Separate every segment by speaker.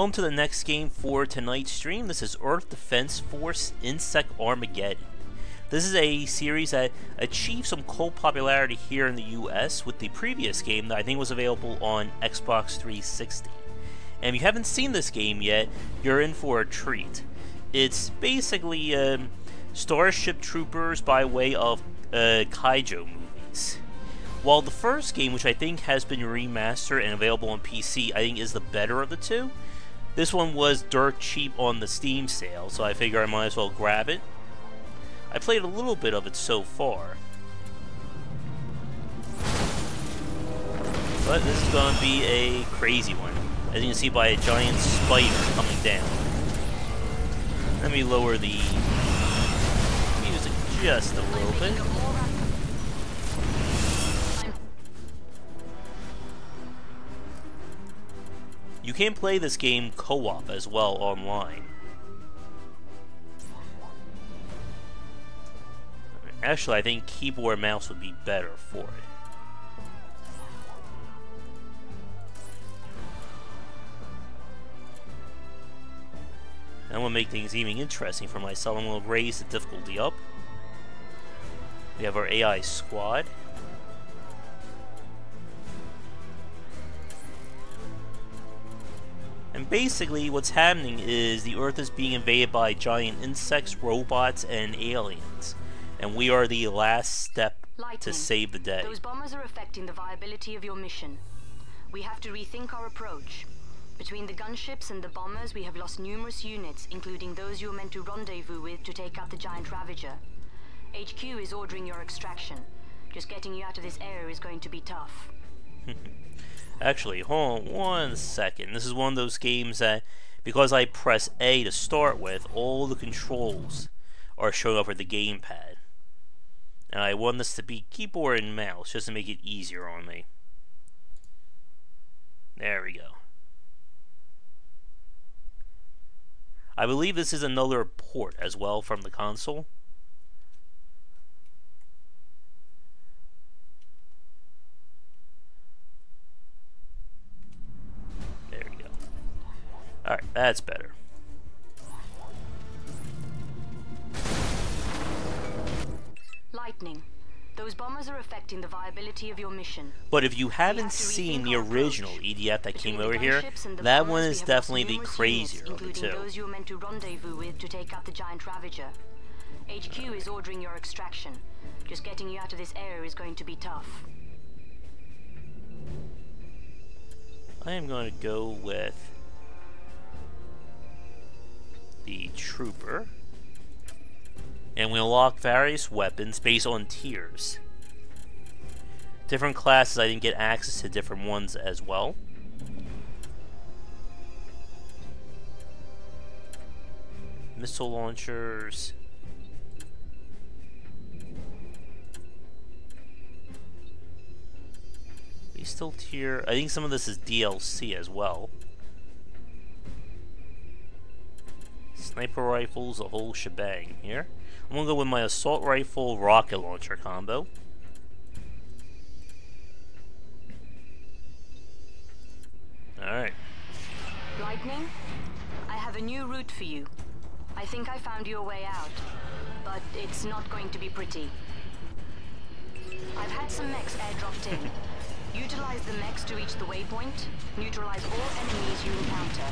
Speaker 1: On to the next game for tonight's stream. This is Earth Defense Force Insect Armageddon. This is a series that achieved some cult popularity here in the US with the previous game that I think was available on Xbox 360. And if you haven't seen this game yet, you're in for a treat. It's basically Starship Troopers by way of Kaiju movies. While the first game, which I think has been remastered and available on PC, I think is the better of the two. This one was dirt cheap on the Steam sale, so I figure I might as well grab it. I played a little bit of it so far. But this is going to be a crazy one, as you can see by a giant spider coming down. Let me lower the music just a little bit. You can play this game co-op as well online. Actually, I think keyboard and mouse would be better for it. And I'm going to make things even interesting for myself. I'm going to raise the difficulty up. We have our AI squad. And basically what's happening is the Earth is being invaded by giant insects, robots, and aliens. And we are the last step to save the day.
Speaker 2: Those bombers are affecting the viability of your mission. We have to rethink our approach. Between the gunships and the bombers, we have lost numerous units, including those you were meant to rendezvous with to take out the giant Ravager. HQ is ordering your extraction. Just getting you out of this area is going to be tough.
Speaker 1: Actually, hold on one second. This is one of those games that, because I press A to start with, all the controls are showing up with the gamepad. And I want this to be keyboard and mouse, just to make it easier on me. There we go. I believe this is another port as well from the console. There we go. Alright, that's better.
Speaker 2: Lightning. Those bombers are affecting the viability of your mission.
Speaker 1: But if you haven't seen the original EDF that came over here, that one is definitely the crazier of the two.
Speaker 2: Those you were meant to rendezvous with to take out the giant Ravager. HQ is ordering your extraction. Just getting you out of this area is going to be tough.
Speaker 1: I am going to go with the Trooper. And we unlock various weapons based on tiers. Different classes, I didn't get access to different ones as well. Missile launchers. We still tier. I think some of this is DLC as well. Sniper rifles, a whole shebang here. I'm gonna go with my assault rifle rocket launcher combo. Alright.
Speaker 2: Lightning, I have a new route for you. I think I found you a way out, but it's not going to be pretty. I've had some mechs airdropped in. Utilize the mechs to reach the waypoint. Neutralize all enemies you encounter.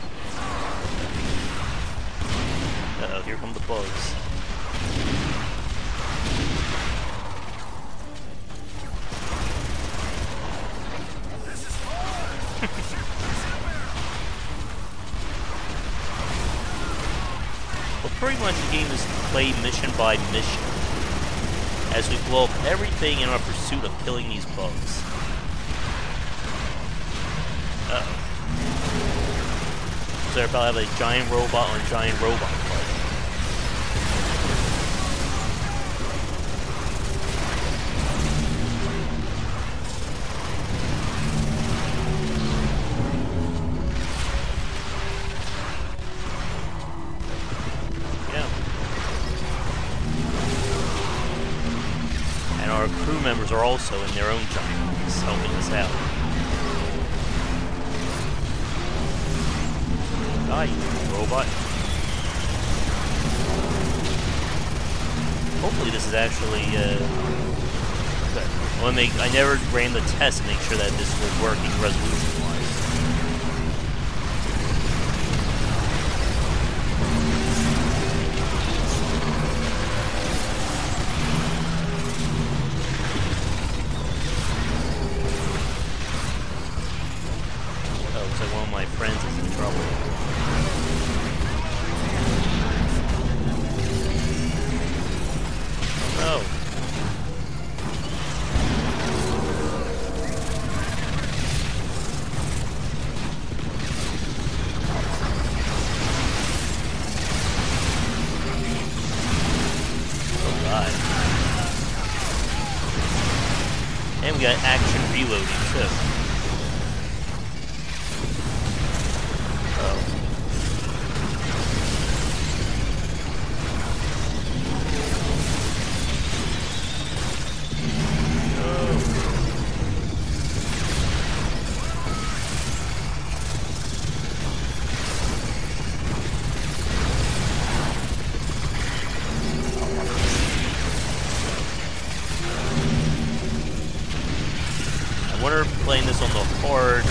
Speaker 1: Uh-oh, here come the bugs. Well, pretty much the game is played mission by mission, as we blow up everything in our pursuit of killing these bugs. Uh-oh. So they're about to have a giant robot on a giant robot fight. Our crew members are also in their own giants helping us out. Die, you robot. Hopefully this is actually, good. I never ran the test to make sure that this was working resolution-wise. Oh, looks like one of my friends is in trouble. Oh. Oh god. And we got action reloading too. Oh. I wonder if playing this on the hard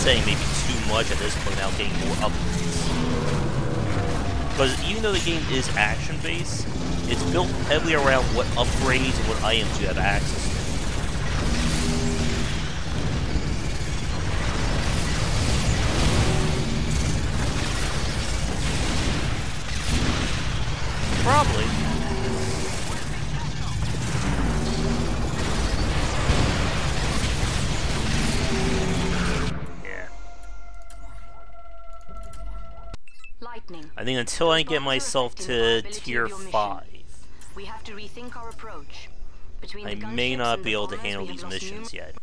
Speaker 1: setting may be too much at this point without getting more upgrades. Because even though the game is action-based, it's built heavily around what upgrades and what items you have access to. Probably. I think until I get myself to tier 5,
Speaker 2: we have to rethink our approach.
Speaker 1: I may not be able to handle these missions yet.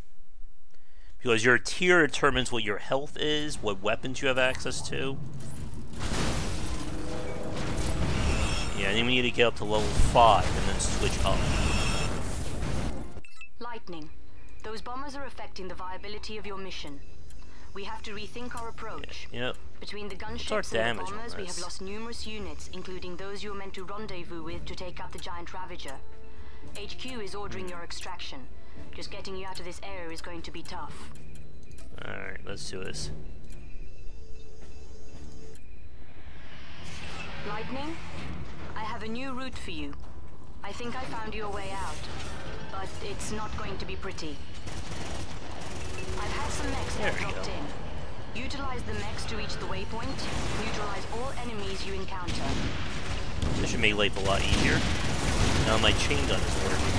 Speaker 1: Because your tier determines what your health is, what weapons you have access to. Yeah, I think we need to get up to level 5 and then switch up.
Speaker 2: Lightning. Those bombers are affecting the viability of your mission. We have to rethink our approach.
Speaker 1: Yeah, yep.
Speaker 2: Between the gunships and the bombers, we have lost numerous units, including those you were meant to rendezvous with to take out the giant Ravager. HQ is ordering your extraction. Just getting you out of this area is going to be tough.
Speaker 1: Alright, let's do this.
Speaker 2: Lightning, I have a new route for you. I think I found you a way out, but it's not going to be pretty. I've had some mechs that dropped in. Utilize the mechs to reach the waypoint. Neutralize all enemies you encounter.
Speaker 1: This should make life a lot easier. Now my chain gun is working.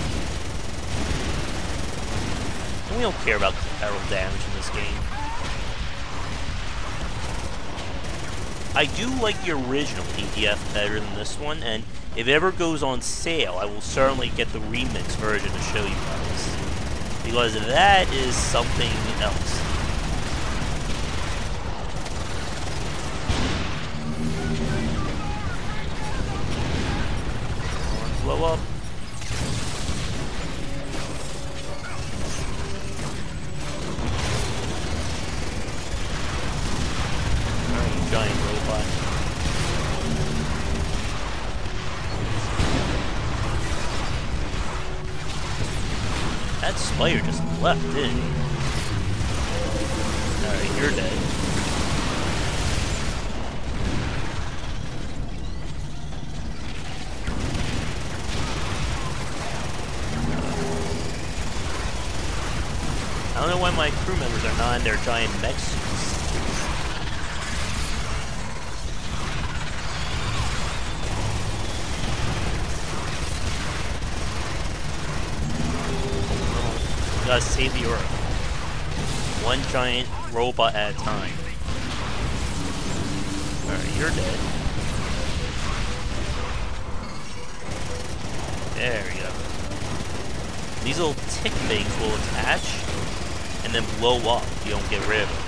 Speaker 1: And we don't care about collateral damage in this game. I do like the original EDF better than this one, and if it ever goes on sale, I will certainly get the remix version to show you guys. Because that is something else. Blow up. Alright, you giant robot. That spider just left, didn't he? Alright, you're dead. I don't know why my crew members are not in their giant mech suits. Gotta save the Earth. One giant robot at a time. Alright, you're dead. There we go. These little tick things will attach and then blow up if you don't get rid of them.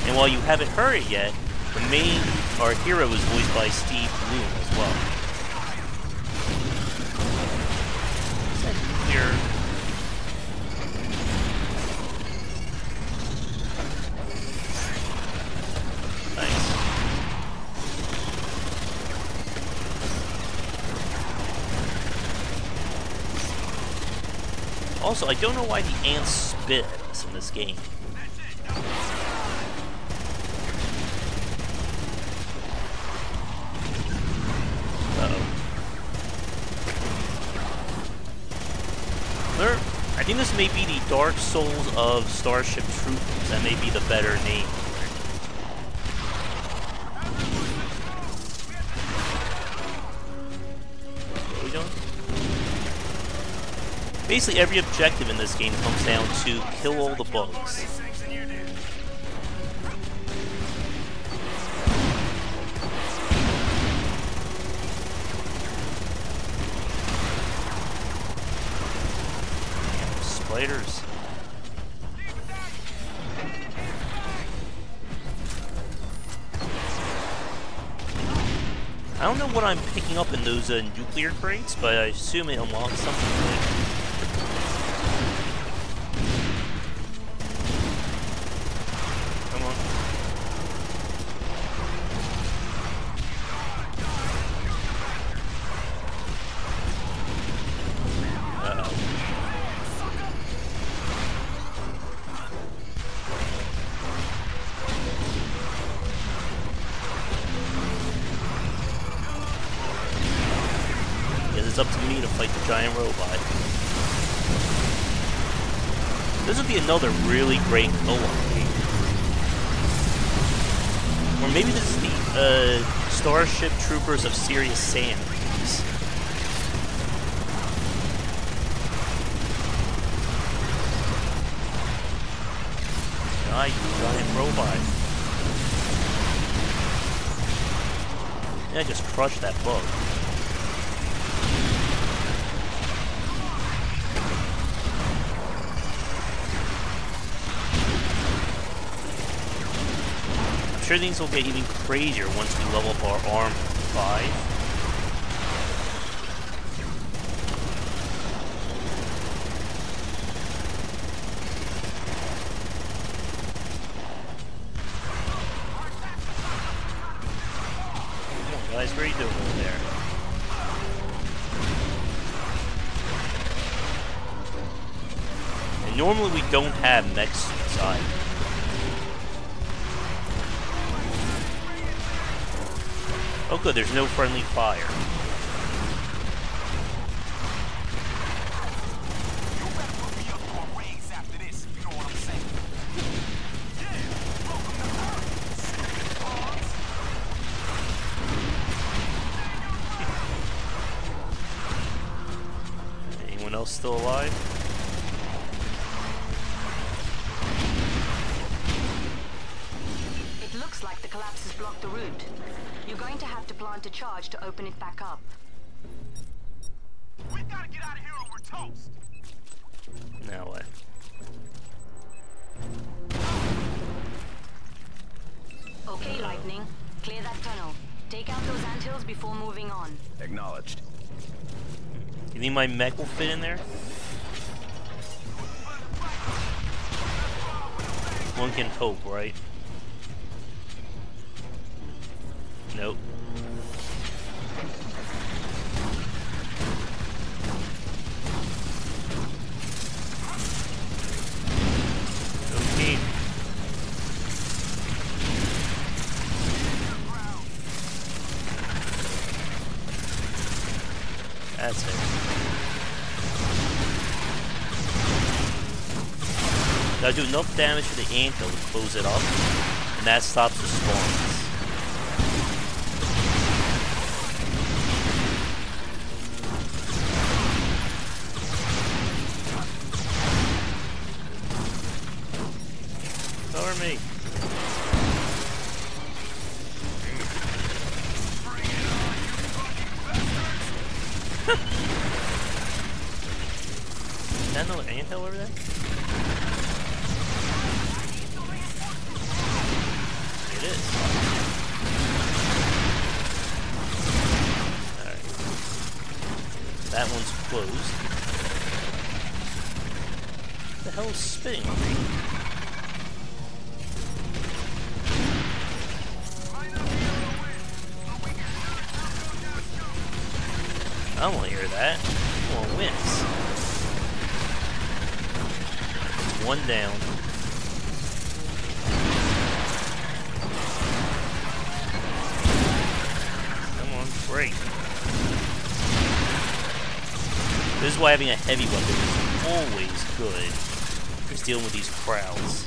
Speaker 1: And while you haven't heard it yet, our hero is voiced by Steve Bloom as well. Also, I don't know why the ants spit at us in this game. Uh-oh. I think this may be the Dark Souls of Starship Troopers. That may be the better name. What are we doing? Basically, every objective in this game comes down to kill all the bugs. Spiders. I don't know what I'm picking up in those nuclear crates, but I assume it unlocks something like. Come on. Uh-oh. It's up to me to fight the giant robot. This would be another really great co-op game. Or maybe this is the Starship Troopers of Serious Sam games. Die, you giant robot. Yeah, just crush that bug. I'm sure things will get even crazier once we level up our arm 5. Come on, guys, what are you doing over there? And normally we don't have mechs inside. Oh good, there's no friendly fire. Anyone else still alive?
Speaker 2: It looks like the collapse has blocked the route. You're going to have to plant a charge to open it back up.
Speaker 3: We gotta get out of here or we're toast.
Speaker 1: Now what?
Speaker 2: Okay, Lightning. Clear that tunnel. Take out those anthills before moving on.
Speaker 3: Acknowledged.
Speaker 1: You think my mech will fit in there? One can hope, right? Nope. Okay. That's it. Gotta do enough damage to the anthill to close it up, and that stops the spawns. Cover me. Is that another anthill over there? It is. Alright. That one's closed. What the hell is spitting on me? I don't want to hear that. I want wins. One down. Come on, break. This is why having a heavy weapon is always good. Just dealing with these crowds.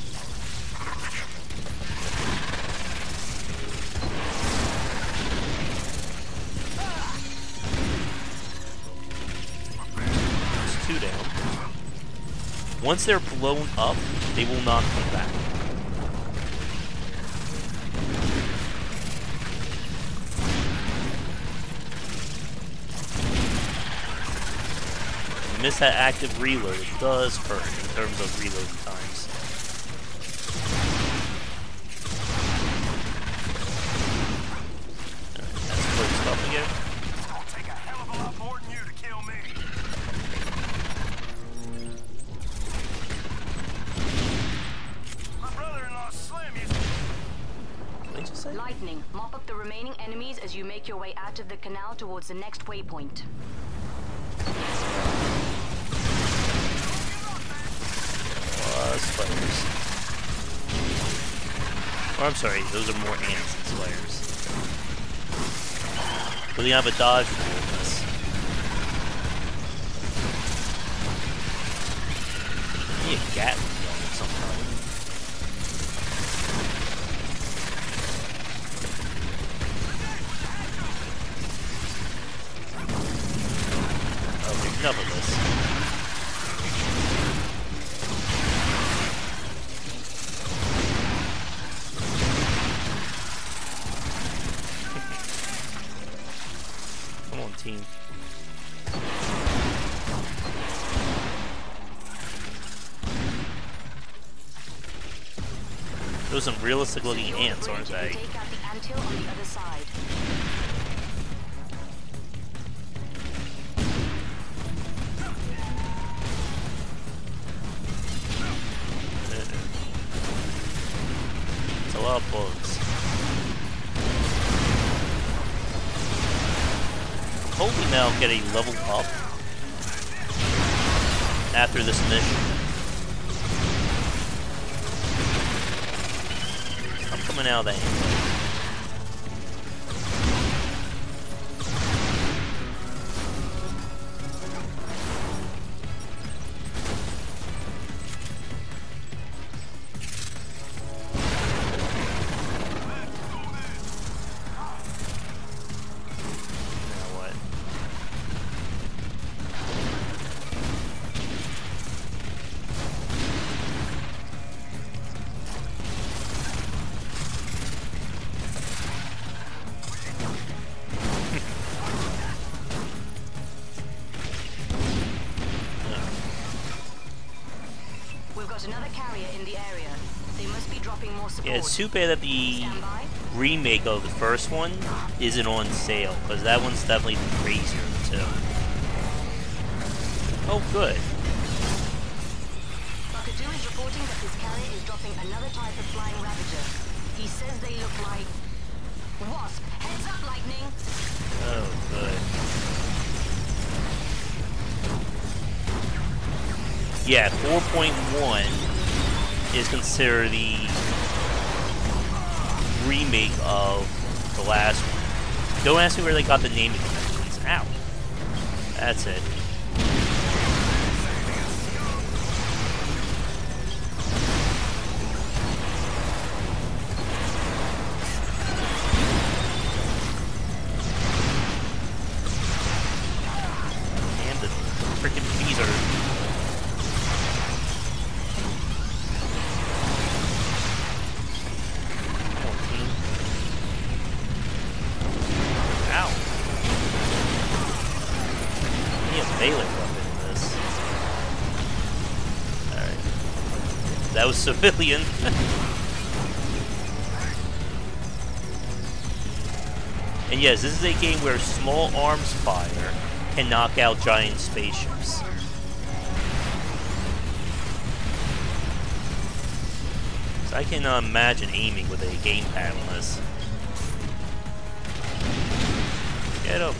Speaker 1: There's 2 down. Once they're blown up, they will not come back. Miss that active reload, it does hurt in terms of reloading times. Alright, that's closed up again.
Speaker 3: It's gonna take a hell of a lot more than you to kill me. My brother-in-law Slim used to...
Speaker 1: What did you say?
Speaker 2: Lightning, mop up the remaining enemies as you make your way out of the canal towards the next waypoint.
Speaker 1: Spiders. Or I'm sorry, those are more ants than spiders. But you have a dodge rule in this. I need a Gatling gun at some time. Okay, enough of this. Team. Those are some realistic looking ants, aren't they?
Speaker 2: Take out the anthill on the other side.
Speaker 1: It's a lot of bugs. Hoping now I'll get a level up after this mission. I'm coming out of that anyway.
Speaker 2: Another carrier in the area. They must be dropping more support.
Speaker 1: Yeah, it's too bad that the remake of the first one isn't on sale, because that one's definitely crazier too. Oh, good.
Speaker 2: Bakadu is reporting that his carrier is dropping another type of flying Ravager. He says they look like... Wasp! Heads up, Lightning!
Speaker 1: Oh, good. Yeah, 4.1 is considered the remake of the last one. Don't ask me where they got the naming conventions. Ow. That's it. And the freaking bees are... That was civilian. And yes, this is a game where small arms fire can knock out giant spaceships. So I can imagine aiming with a gamepad on this. Get him.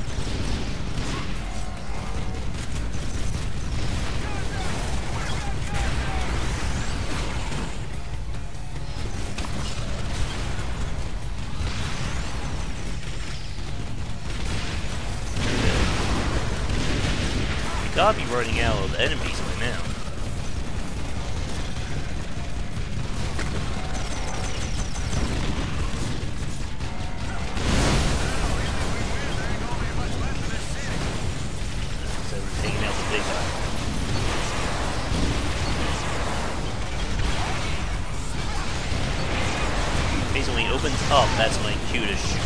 Speaker 1: Gotta be running out of enemies by now. So we're taking out the big guy. Basically, when he opens up, that's when I cue to shoot.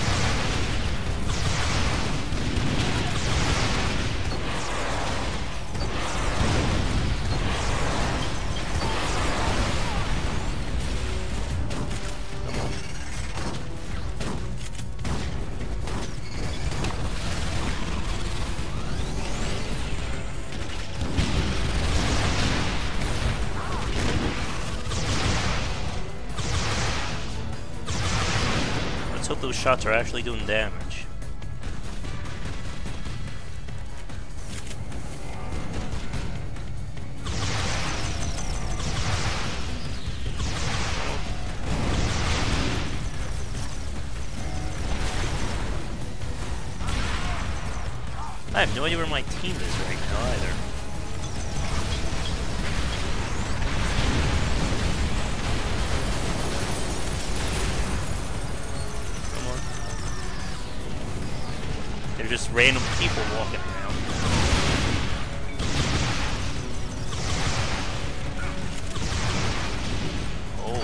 Speaker 1: Let's hope those shots are actually doing damage. I have no idea where my team is right now either. They're just random people walking around. Oh.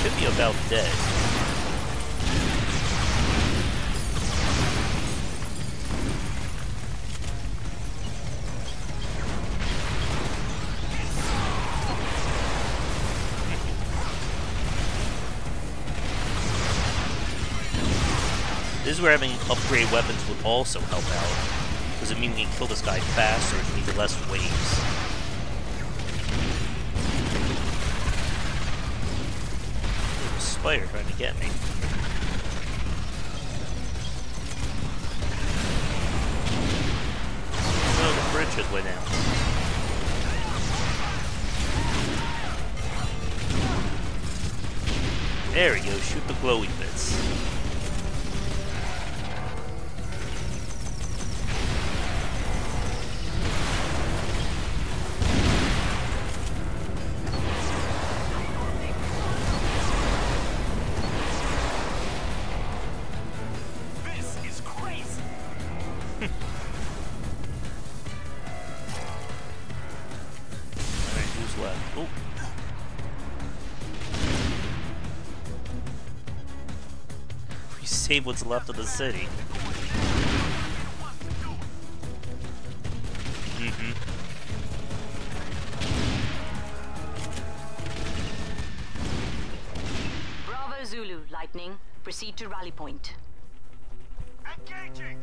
Speaker 1: Should be about dead. This is where having upgrade weapons would also help out. Does it mean we can kill this guy faster, or does it mean less waves? There's a spider trying to get me. Oh, the bridge just went down. There we go, shoot the glowy bits. Oh. We save what's left of the city.
Speaker 2: Bravo Zulu, Lightning. Proceed to rally point.
Speaker 3: Engaging.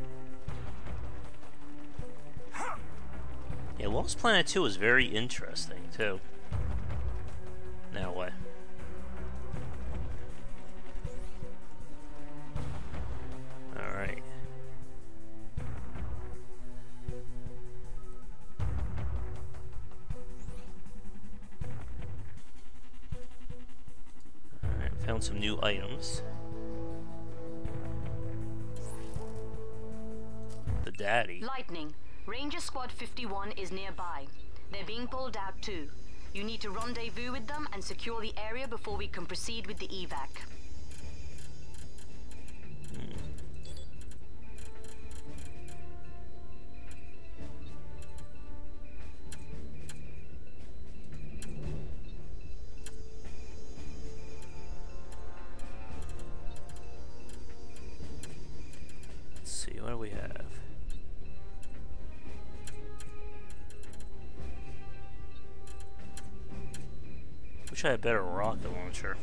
Speaker 1: Yeah, Lost Planet 2 is very interesting, too. Now what? Alright. Alright, found some new items. The daddy.
Speaker 2: Lightning. Ranger Squad 51 is nearby. They're being pulled out too. You need to rendezvous with them and secure the area before we can proceed with the evac.
Speaker 1: Let's see, what do we have? Wish I had a better rocket launcher.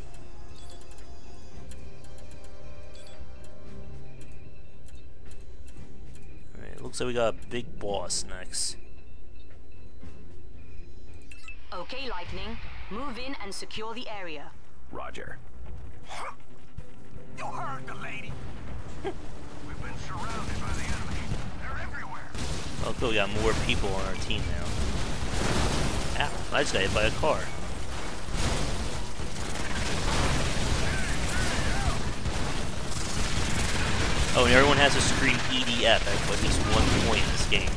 Speaker 1: Alright, looks like we got a big boss next.
Speaker 2: Okay, Lightning. Move in and secure the area.
Speaker 3: Roger. You heard the lady. We've been surrounded by the enemy. They're everywhere.
Speaker 1: Oh, cool, we got more people on our team now. Ow, I just got hit by a car. Oh, and everyone has to scream EDF at least one point in this game.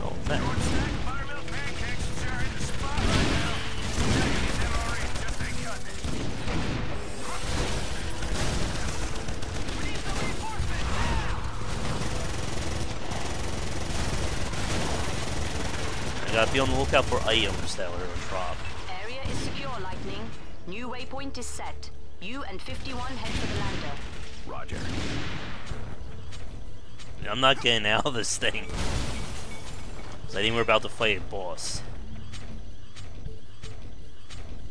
Speaker 1: Oh, thanks. I gotta be on the lookout for items that will drop.
Speaker 2: Area is secure, Lightning. New waypoint is set. You and 51 head for the lander.
Speaker 3: Roger.
Speaker 1: I'm not getting out of this thing. So I think we're about to fight a boss.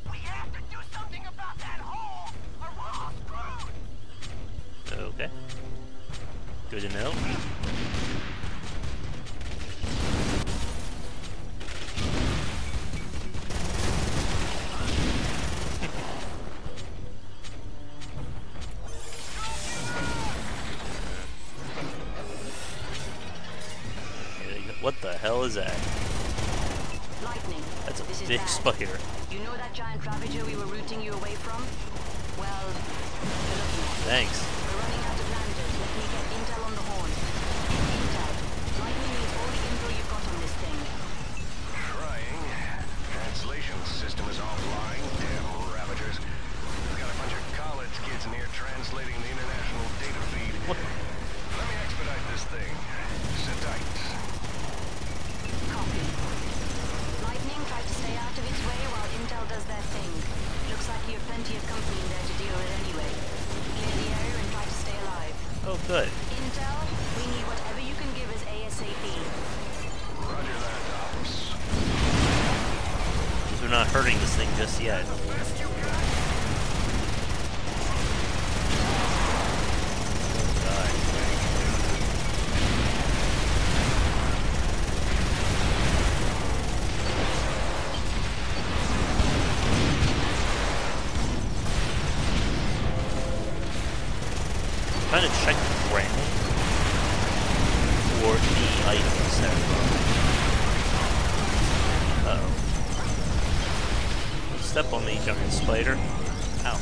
Speaker 3: We have to do something about that hole, or we're all screwed.
Speaker 1: Okay. Good to know. What the hell is that?
Speaker 2: Lightning.
Speaker 1: That's a
Speaker 2: this
Speaker 1: big
Speaker 2: is bad.
Speaker 1: spider.
Speaker 2: You know that giant Ravager we were routing you away from? Well, you're looking at it.
Speaker 1: Thanks.
Speaker 2: We're running out of landers. Let me get intel on the horn. Intel. Lightning needs all the info you've got on this thing.
Speaker 3: Trying. Translation system is offline. Damn Ravagers. We've got a bunch of college kids in here translating the international data feed.
Speaker 1: What?
Speaker 3: Let me expedite this thing. Sit tight.
Speaker 2: Copy. Lightning tried to stay out of its way while Intel does their thing. Looks like you have plenty of company in there to deal with anyway. Clear the area and try to stay alive.
Speaker 1: Oh, good.
Speaker 2: Intel, we need whatever you can give us ASAP.
Speaker 3: Roger that, Ops.
Speaker 1: We're not hurting this thing just yet.
Speaker 3: Best you got?
Speaker 1: Trying to check the ground for the items that are. Uh-oh. Step on me, giant spider. Ow.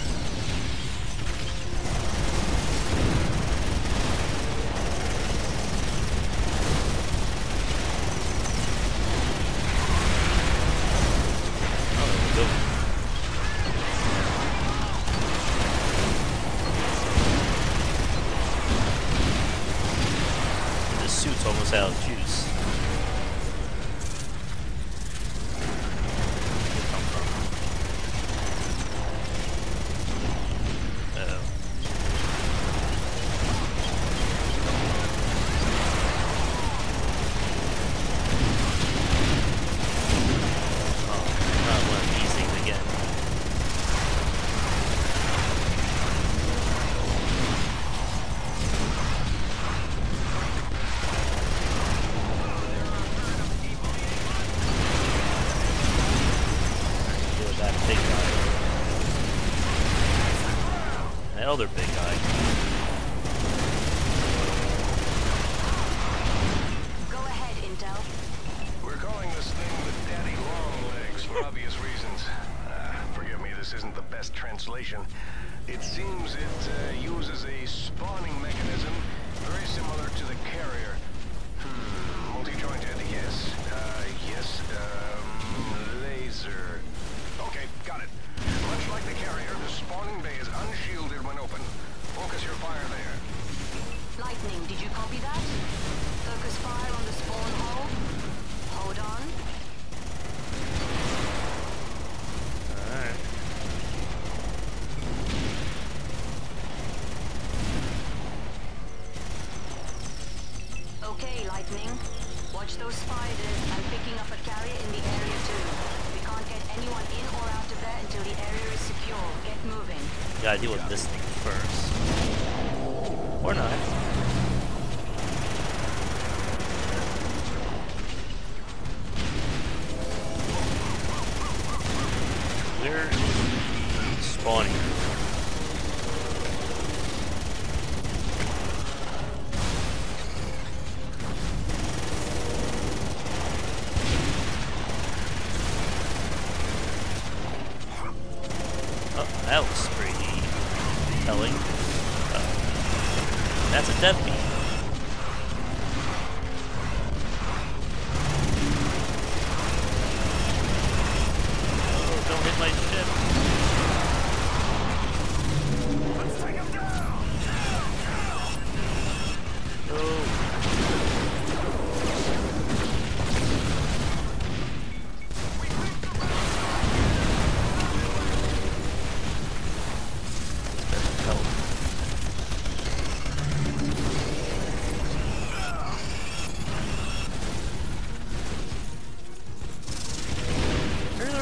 Speaker 1: Oh, there we go. Suit's almost out of juice. Where'd it come from? Uh-oh. Oh, not one of these things again. Other big guy.
Speaker 2: Go ahead, Intel.
Speaker 3: We're calling this thing the Daddy Longlegs for obvious reasons. Forgive me, this isn't the best translation. It seems it uses a spawning mechanism very similar to the carrier. Multi-jointed, yes. Yes, laser. Okay, got it. Much like the carrier, the spawning bay is unshielded when open. Focus your fire there.
Speaker 2: Lightning, did you copy that? Focus fire on the spawn hole. Hold on.
Speaker 1: Alright.
Speaker 2: Okay, Lightning. Watch those spiders. I'm picking up a carrier in the area too. We can't get anyone in or out of there until the area is secure. Get moving.
Speaker 1: Gotta deal with this thing first. Or not. Where is spawning? That looks pretty telling. That's a death beam. Oh, don't hit my ship.
Speaker 3: Let's take him down!
Speaker 1: Oh.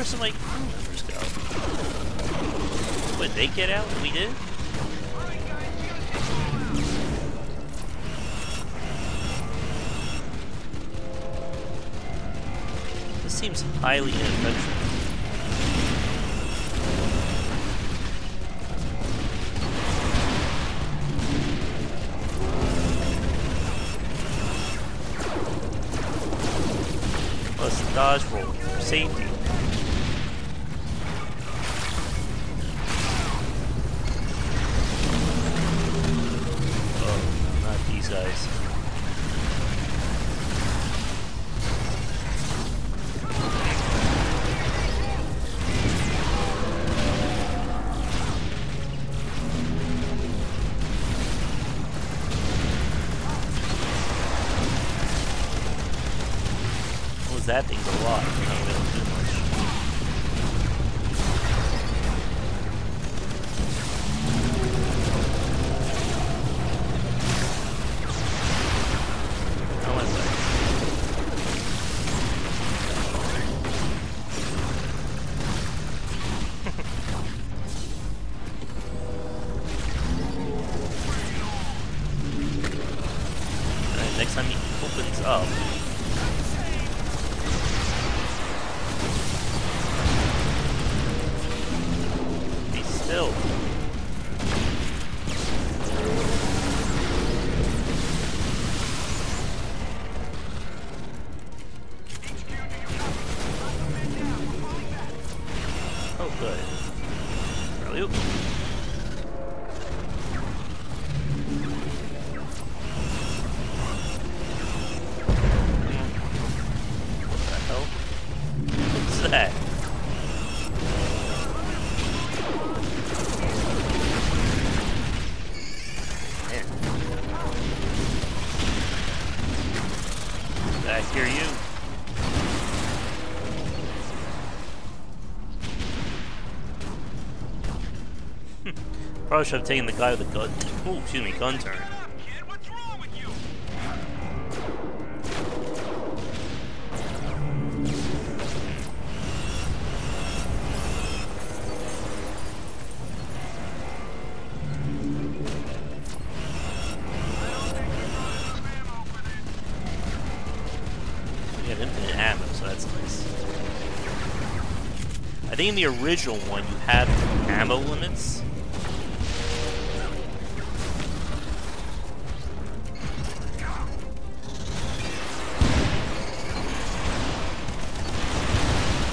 Speaker 1: Some like crew members go. What, they get out and we did? This seems highly ineffective. Plus dodge roll for safety. Guys. What was that thing's a lot? We don't do much. Next time he opens up. Be still. Oh, good. Really? That? Man. Did I hear you? Probably should have taken the guy with the gun. Oh, excuse me, gun turn. Infinite ammo, so that's nice. I think in the original one you had ammo limits.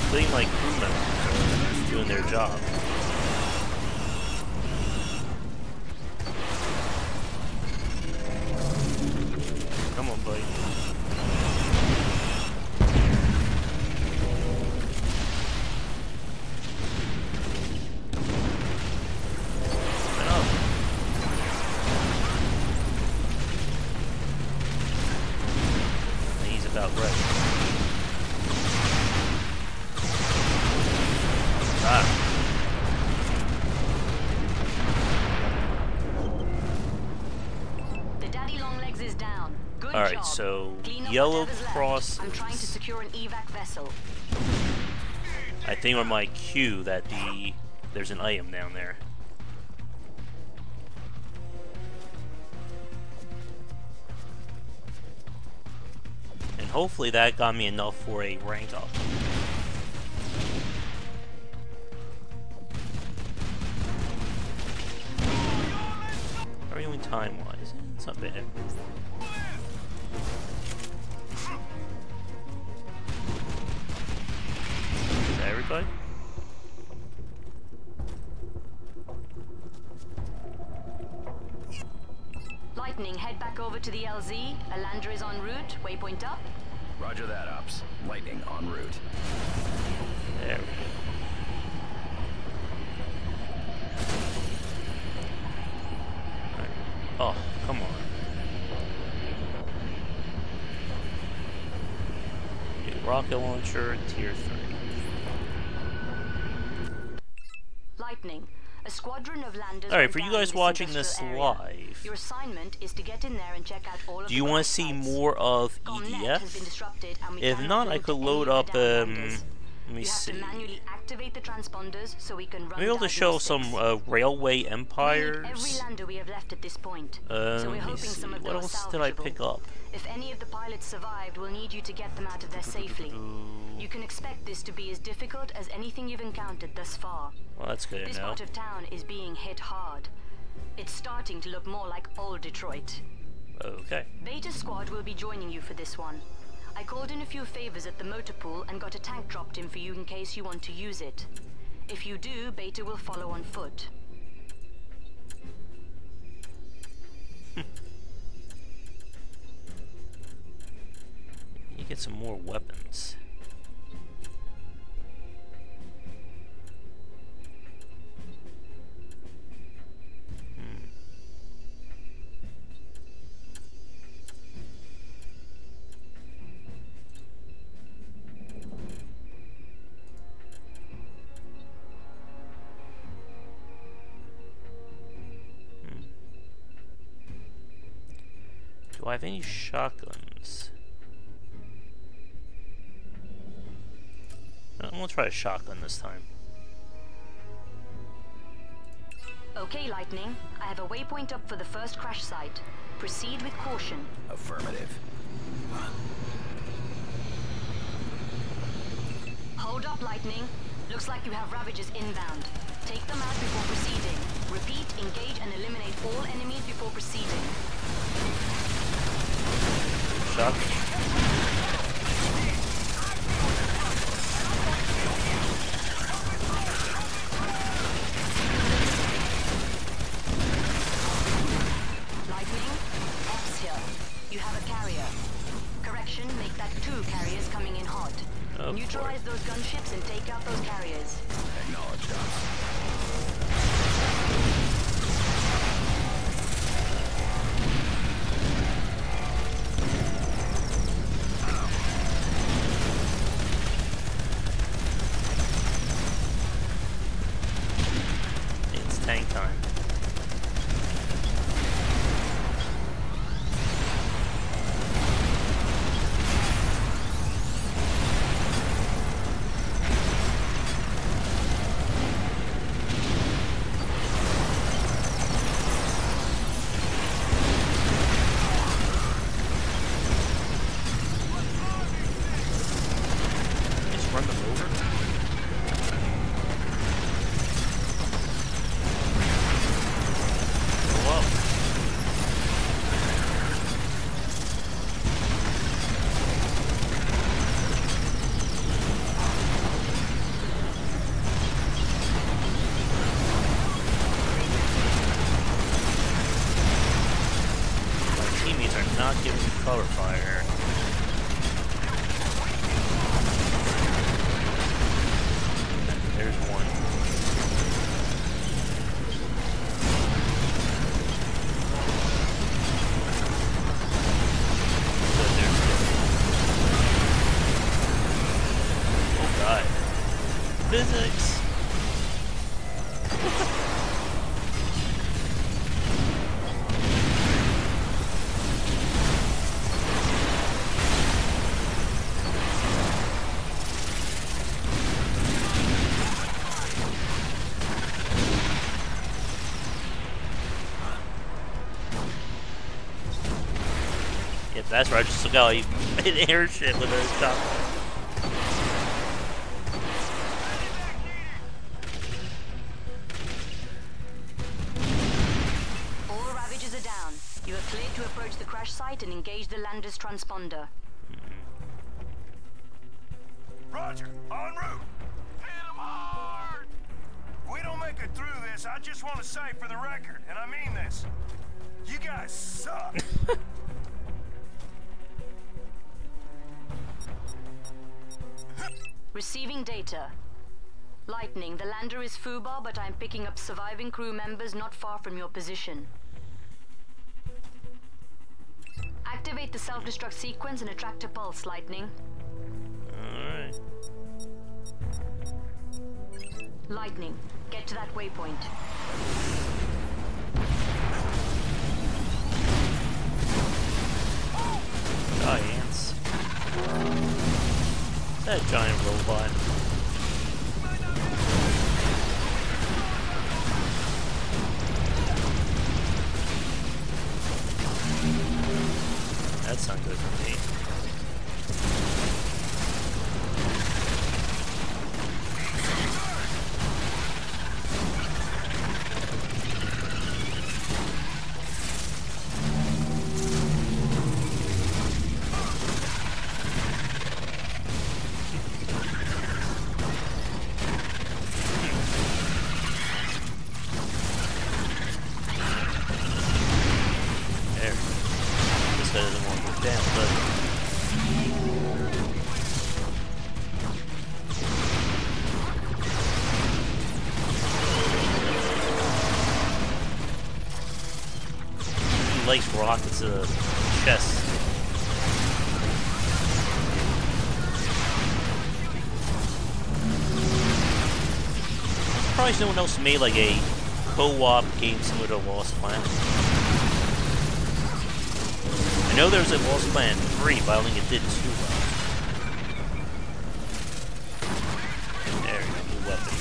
Speaker 1: Playing like crew members doing their job. Come on, buddy. About right.
Speaker 2: The Daddy Longlegs is down. Good
Speaker 1: All right,
Speaker 2: job.
Speaker 1: so
Speaker 2: Clean up
Speaker 1: yellow
Speaker 2: whatever's left.
Speaker 1: crosses.
Speaker 2: I'm trying to secure an evac vessel.
Speaker 1: I think on my cue that there's an item down there. And hopefully that got me enough for a rank up. How are you doing time-wise? It's not bad. Is that everybody?
Speaker 2: over to the LZ. A lander is en route. Waypoint up.
Speaker 4: Roger that, Ops. Lightning en route.
Speaker 1: There we go. Right. Oh, come on. New rocket launcher, tier 3.
Speaker 2: Lightning. A squadron of landers.
Speaker 1: Alright, for you
Speaker 2: went down
Speaker 1: guys
Speaker 2: in
Speaker 1: watching
Speaker 2: industrial
Speaker 1: this
Speaker 2: area.
Speaker 1: live,
Speaker 2: Your assignment is to get in there and check out all of
Speaker 1: do you
Speaker 2: the
Speaker 1: want to
Speaker 2: crash
Speaker 1: see
Speaker 2: sites.
Speaker 1: more of
Speaker 2: Comnet has been
Speaker 1: EDF?
Speaker 2: disrupted and we
Speaker 1: If
Speaker 2: cannot
Speaker 1: not, I
Speaker 2: build
Speaker 1: could
Speaker 2: any
Speaker 1: load
Speaker 2: of
Speaker 1: up,
Speaker 2: the down landers.
Speaker 1: let me
Speaker 2: You have
Speaker 1: see.
Speaker 2: to manually activate the transponders so we can run
Speaker 1: Maybe I'll just show some
Speaker 2: diagnostics.
Speaker 1: railway
Speaker 2: We need every
Speaker 1: empires.
Speaker 2: lander we have left at this point. So
Speaker 1: Let
Speaker 2: we're
Speaker 1: me
Speaker 2: hoping
Speaker 1: see.
Speaker 2: some of
Speaker 1: What
Speaker 2: those
Speaker 1: else did I
Speaker 2: salvageable.
Speaker 1: pick up?
Speaker 2: If any of the pilots survived, we'll need you to get them out of there safely. You can expect this to be as difficult as anything you've encountered thus far.
Speaker 1: Well, that's good
Speaker 2: This
Speaker 1: to know.
Speaker 2: part of town is being hit hard. It's starting to look more like old Detroit.
Speaker 1: Okay.
Speaker 2: Beta Squad will be joining you for this one. I called in a few favors at the motor pool and got a tank dropped in for you in case you want to use it. If you do, Beta will follow on foot.
Speaker 1: You get some more weapons. Do I have any shotguns? I'm gonna try a shotgun this time.
Speaker 2: Okay, Lightning. I have a waypoint up for the first crash site. Proceed with caution.
Speaker 4: Affirmative.
Speaker 2: Hold up, Lightning. Looks like you have Ravagers inbound. Take them out before proceeding. Repeat, engage and eliminate all enemies before proceeding.
Speaker 1: Shot.
Speaker 2: Lightning, Ops here. You have a carrier. Correction, make that 2 carriers coming in hot.
Speaker 1: Oh,
Speaker 2: Neutralize
Speaker 1: boy.
Speaker 2: those gunships and take out those carriers.
Speaker 4: Acknowledged, Ops.
Speaker 1: It's tank time. Just run them over. Whoa. My teammates are not giving me cover fire. There's one. Good, there's two. Oh god. Physics! Yep, that's right. I just took out an airship with a shotgun.
Speaker 2: All Ravagers are down. You are cleared to approach the crash site and engage the lander's transponder.
Speaker 3: Roger, en route. Hit 'em hard. If we don't make it through this, I just want to say for the record, and I mean this, You guys suck.
Speaker 2: Receiving data. Lightning, the lander is FUBAR, but I'm picking up surviving crew members not far from your position. Activate the self-destruct sequence and attract a pulse, Lightning.
Speaker 1: Alright.
Speaker 2: Lightning, get to that waypoint.
Speaker 1: Giants. That giant robot. That's not good for me. Likes rockets to the chest. Surprised no one else made like a co-op game similar to Lost Planet. I know there's a Lost Planet 3, but I don't think it did too well. There we go, new weapon.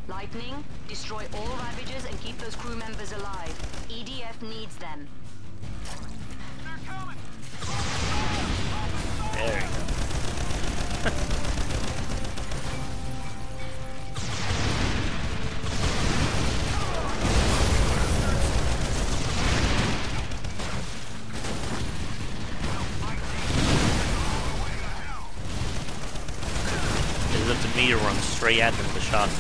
Speaker 2: Lightning, destroy all Ravagers and keep those crew members alive. EDF needs them.
Speaker 3: They're coming.
Speaker 1: There we go. It's up to me to run straight at them with a shotgun.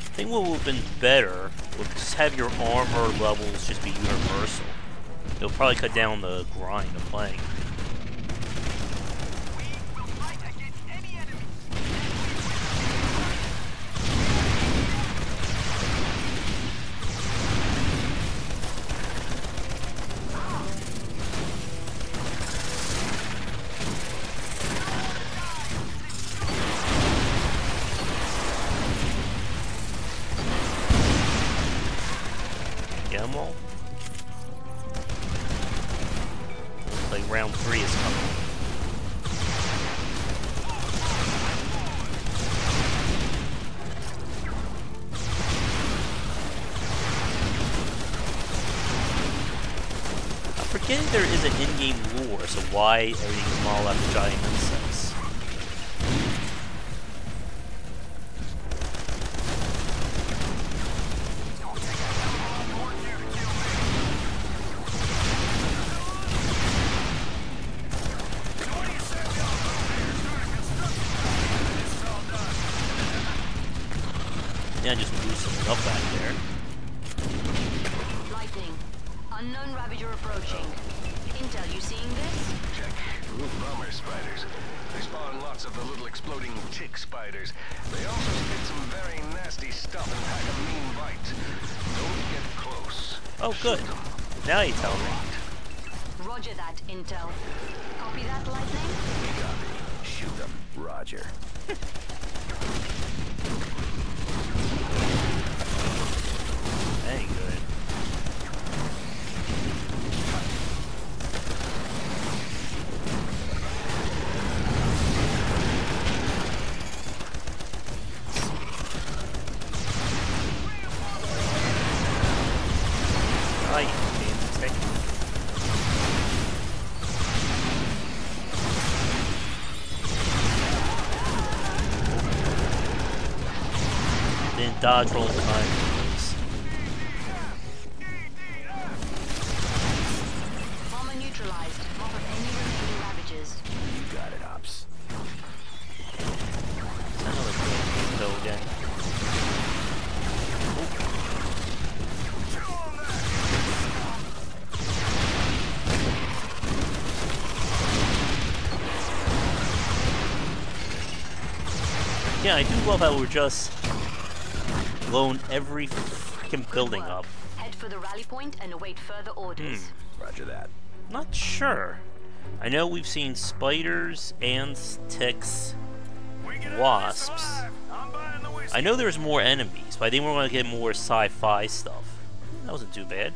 Speaker 1: I think what would have been better would just have your armor levels just be universal. It'll probably cut down the grind of playing.
Speaker 3: We will fight against any enemy.
Speaker 1: Get them all. Like round 3 is coming. I'm forgetting there is an in-game lore, so why everything is modeled after giant insects. Yeah, just blew something up back there.
Speaker 2: Lightning, unknown Ravager approaching. Intel, you seeing this?
Speaker 3: Check. Ooh, bomber spiders. They spawn lots of the little exploding tick spiders. They also spit some very nasty stuff and pack a mean bite. Don't get close.
Speaker 1: Oh, good. Now you tell me.
Speaker 2: Roger that, Intel. Copy that, Lightning?
Speaker 4: Copy. Shoot them. Roger.
Speaker 1: That ain't good. Hi, Tech. Didn't dodge roll in time.
Speaker 2: Bomber neutralized. Mop up any remaining ravages.
Speaker 4: You got it, Ops.
Speaker 1: Another game go again. Yeah, I do love how we're just blowing every freaking building up.
Speaker 2: Head for the rally point and await further orders.
Speaker 4: Roger that.
Speaker 1: Not sure. I know we've seen spiders, ants, ticks, wasps. I know there's more enemies, but I think we're going to get more sci-fi stuff. That wasn't too bad.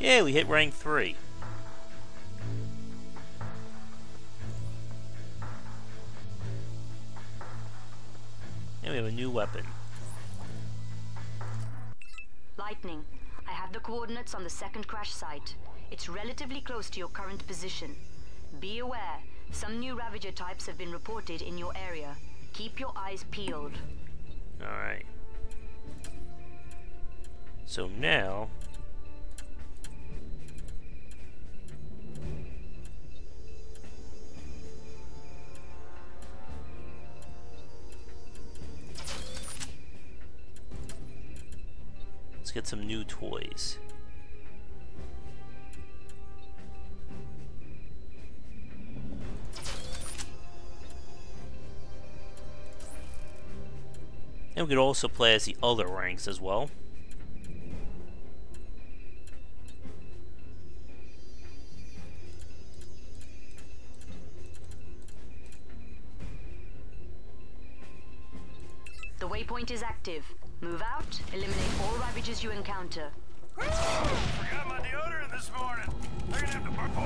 Speaker 1: Yeah, we hit rank 3. And we have a new weapon.
Speaker 2: Lightning. I have the coordinates on the second crash site. It's relatively close to your current position. Be aware, some new Ravager types have been reported in your area. Keep your eyes peeled.
Speaker 1: Alright. So now... let's get some new toys. And we could also play as the other ranks as well.
Speaker 2: The waypoint is active. Move out, eliminate all Ravages you encounter.
Speaker 3: Forgot my deodorant this morning. They're gonna have to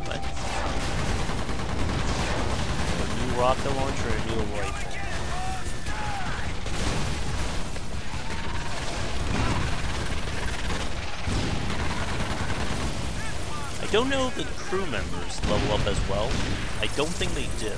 Speaker 1: What? A new rocket launcher, a new rifle. I don't know if the crew members level up as well. I don't think they do.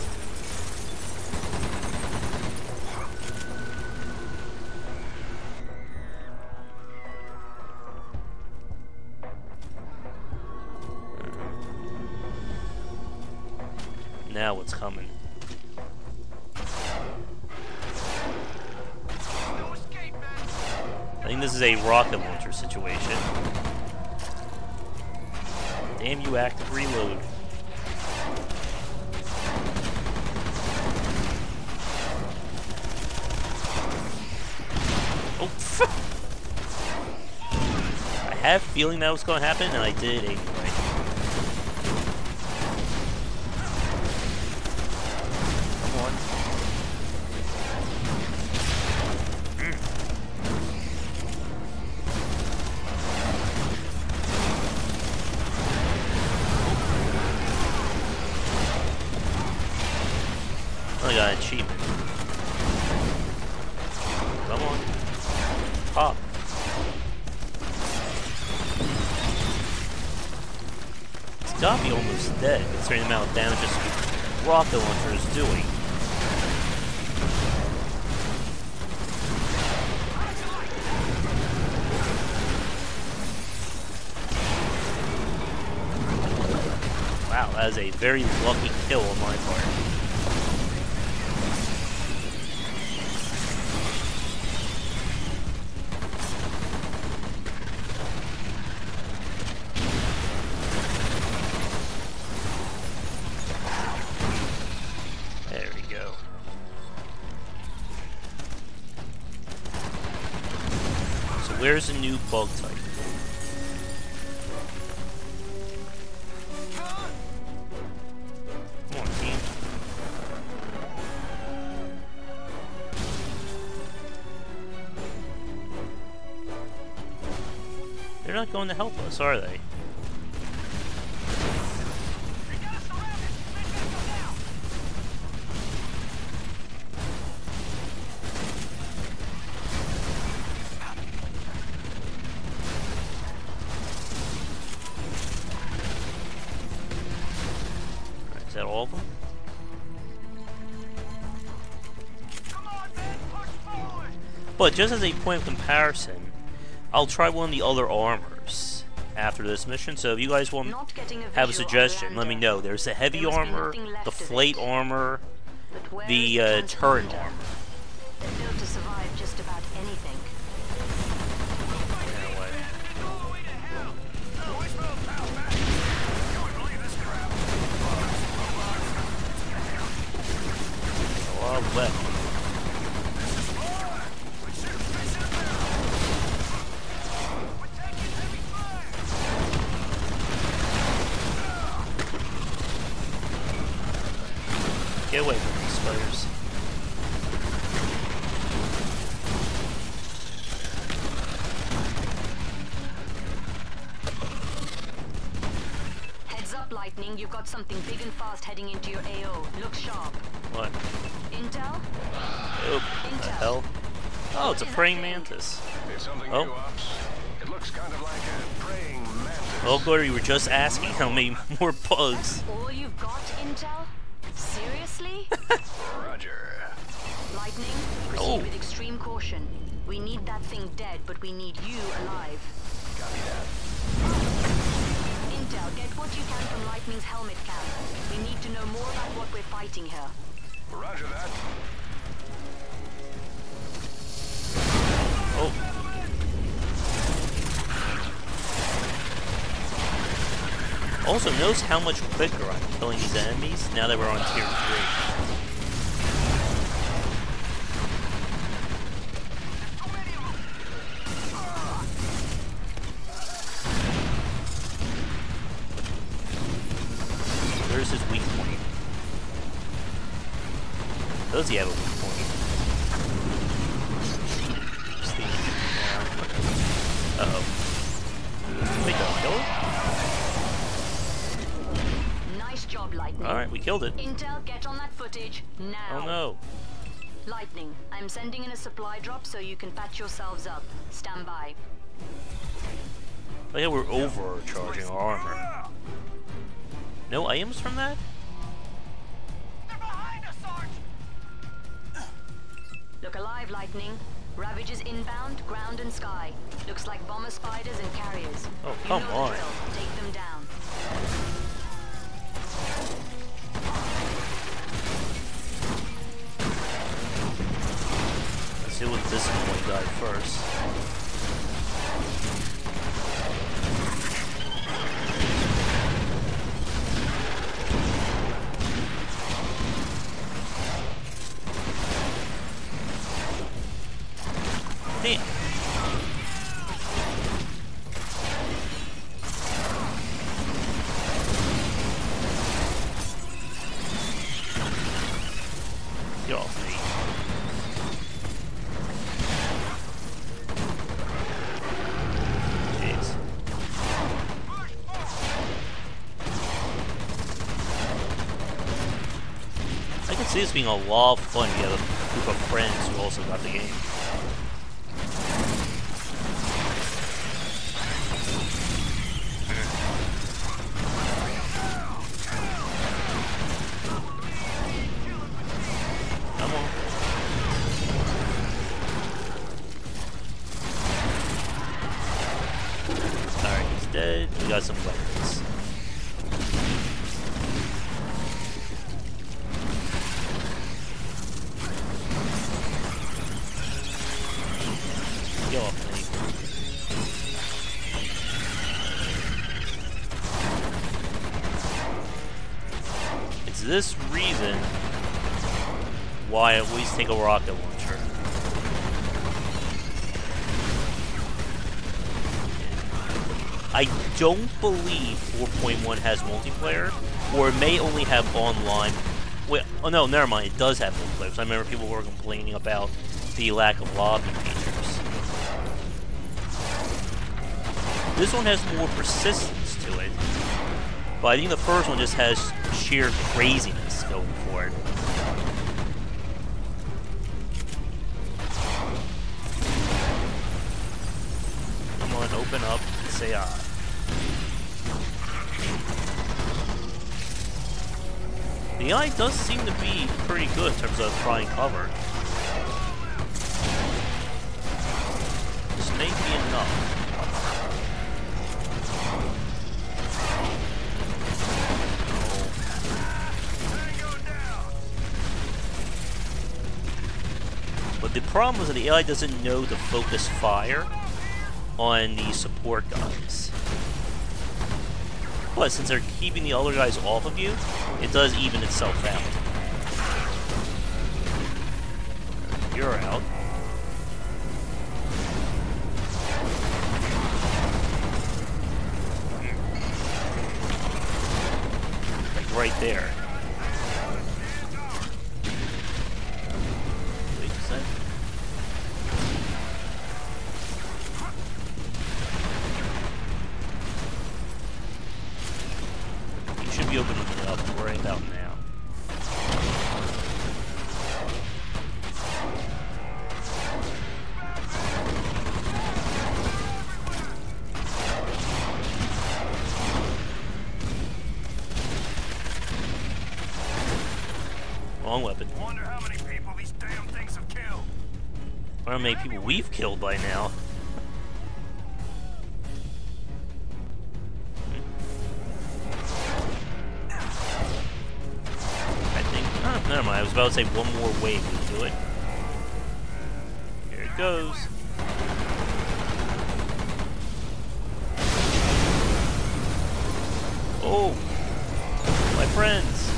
Speaker 1: Now what's coming? I think this is a rocket launcher situation. Damn you, active reload. Oh, I have a feeling that was going to happen, and I did anyway. Come on. I got an achievement. Come on. Pop. It's gotta be almost dead, considering the amount of damage this rocket launcher is doing. Wow, that is a very lucky kill on my part. Where's the new bug type? Come on, team. They're not going to help us, are they? that all of them? But just as a point of comparison, I'll try one of the other armors after this mission. So if you guys want have a suggestion, let me know. There's the heavy armor, the plate armor, the turret armor.
Speaker 2: They're built to survive just about anything.
Speaker 1: A lot left. Get away from these spiders.
Speaker 2: Heads up, Lightning. You've got something big and fast heading into your AO. Look sharp.
Speaker 1: What?
Speaker 2: Intel?
Speaker 1: Oh, what the hell? Oh, it's a praying mantis.
Speaker 3: It's something new, Ops. It looks kind of like a praying mantis.
Speaker 1: Oh, good, you were just asking how many more bugs.
Speaker 2: That's all you've got, Intel? Seriously?
Speaker 3: Roger.
Speaker 2: Lightning, proceed with extreme caution. We need that thing dead, but we need you alive.
Speaker 3: Copy that.
Speaker 2: Intel, get what you can from Lightning's helmet cam. We need to know more about what we're fighting here.
Speaker 3: Roger that.
Speaker 1: Oh. Also, notice how much quicker I'm killing these enemies now that we're on tier 3. Where's his weak point? Does he have a weak point? Uh-oh. Wait, don't kill him?
Speaker 2: Nice job, Lightning.
Speaker 1: Alright, we killed it.
Speaker 2: Intel, get on that footage now.
Speaker 1: Oh no.
Speaker 2: Lightning, I'm sending in a supply drop so you can patch yourselves up. Stand by.
Speaker 1: Oh yeah, we're overcharging our armor. No items from that?
Speaker 5: They're behind us, Sarge!
Speaker 2: Look alive, Lightning. Ravage is inbound, ground and sky. Looks like bomber spiders and carriers.
Speaker 1: Oh,
Speaker 2: You
Speaker 1: come
Speaker 2: know the
Speaker 1: on.
Speaker 2: drill. Take them down.
Speaker 1: Let's deal with this one guy first. Damn. Get off me. Jeez. I can see this being a lot of fun to get a group of friends who also got the game. Come on. Alright, he's dead. We got some weapons. Get off me. It's this reason why I always take a rocket launcher. I don't believe 4.1 has multiplayer, or it may only have online. Wait, oh no, never mind, it does have multiplayer, because I remember people were complaining about the lack of lobby features. This one has more persistence to it, but I think the first one just has sheer craziness going for it. Come on, open up and say ah. The AI does seem to be pretty good in terms of trying cover. This may be enough. But the problem is that the AI doesn't know to focus fire on the support guys. But since they're keeping the other guys off of you, it does even itself out. You're out. Like right there. Wait a sec. You should be opening it up right about now. Wrong weapon.
Speaker 5: Wonder how many people these damn things have killed.
Speaker 1: I wonder how many people we've killed by now. I think... Oh, never mind. I was about to say one more wave would do it. Here it goes. Oh! My friends!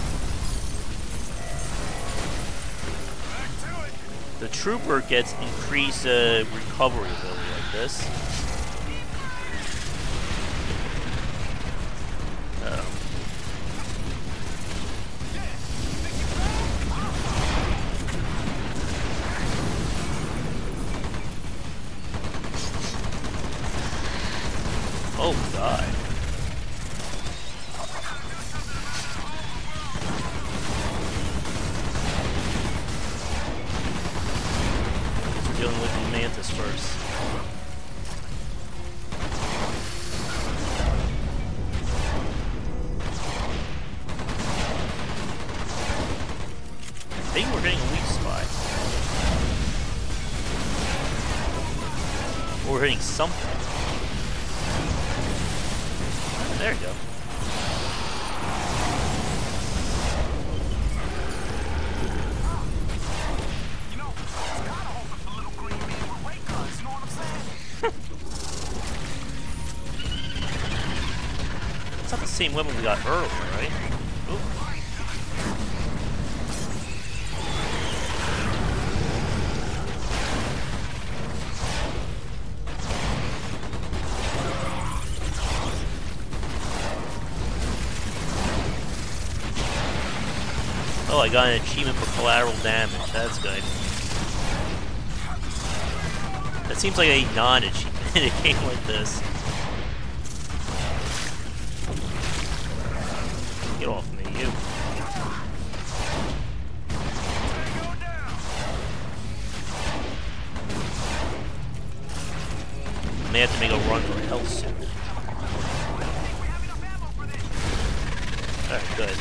Speaker 1: The trooper gets increased recovery ability like this. Uh-oh. Oh god. Dealing with the Mantis first. I think we're getting a weak spot. Or we're hitting something. There you go. It's not the same weapon we got earlier, right? Ooh. Oh, I got an achievement for collateral damage. That's good. That seems like a non-achievement in a game like this. Get off me, you. I may have to make a run for health soon. Alright, good.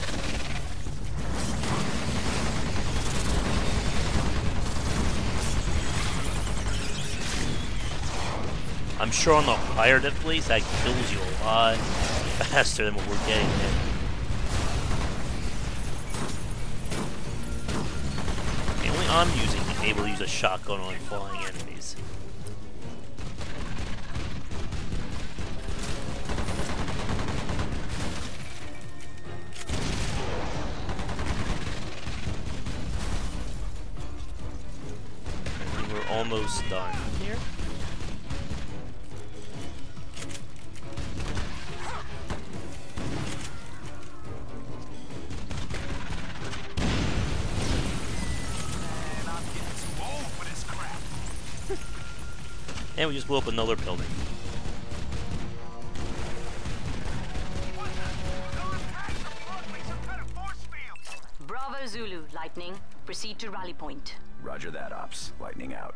Speaker 1: I'm sure on the higher difficulties that kills you a lot faster than what we're getting in. The only I'm able to use a shotgun on flying enemies. And we're almost done here. And we just blew up another building.
Speaker 2: Bravo Zulu, Lightning. Proceed to rally point.
Speaker 4: Roger that, Ops. Lightning out.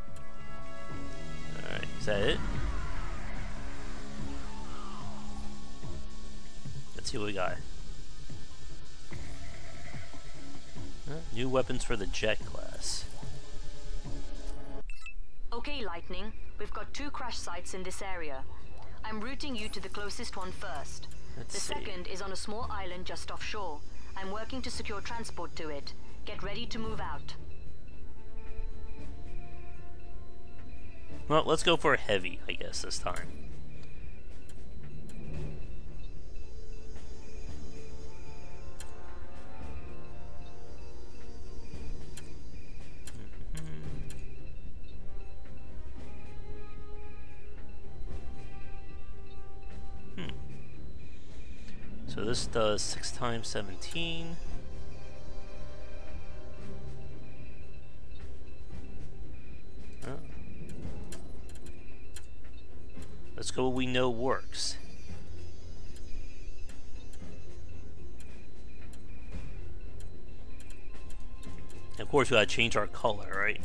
Speaker 1: Alright, is that it? Let's see what we got. New weapons for the jet class.
Speaker 2: Okay, Lightning. We've got 2 crash sites in this area. I'm routing you to the closest one first. The second is on a small island just offshore. I'm working to secure transport to it. Get ready to move out.
Speaker 1: Well, let's go for a heavy, I guess, this time. So this does 6 times 17. Oh. Let's go what we know works. Of course, we gotta change our color, right?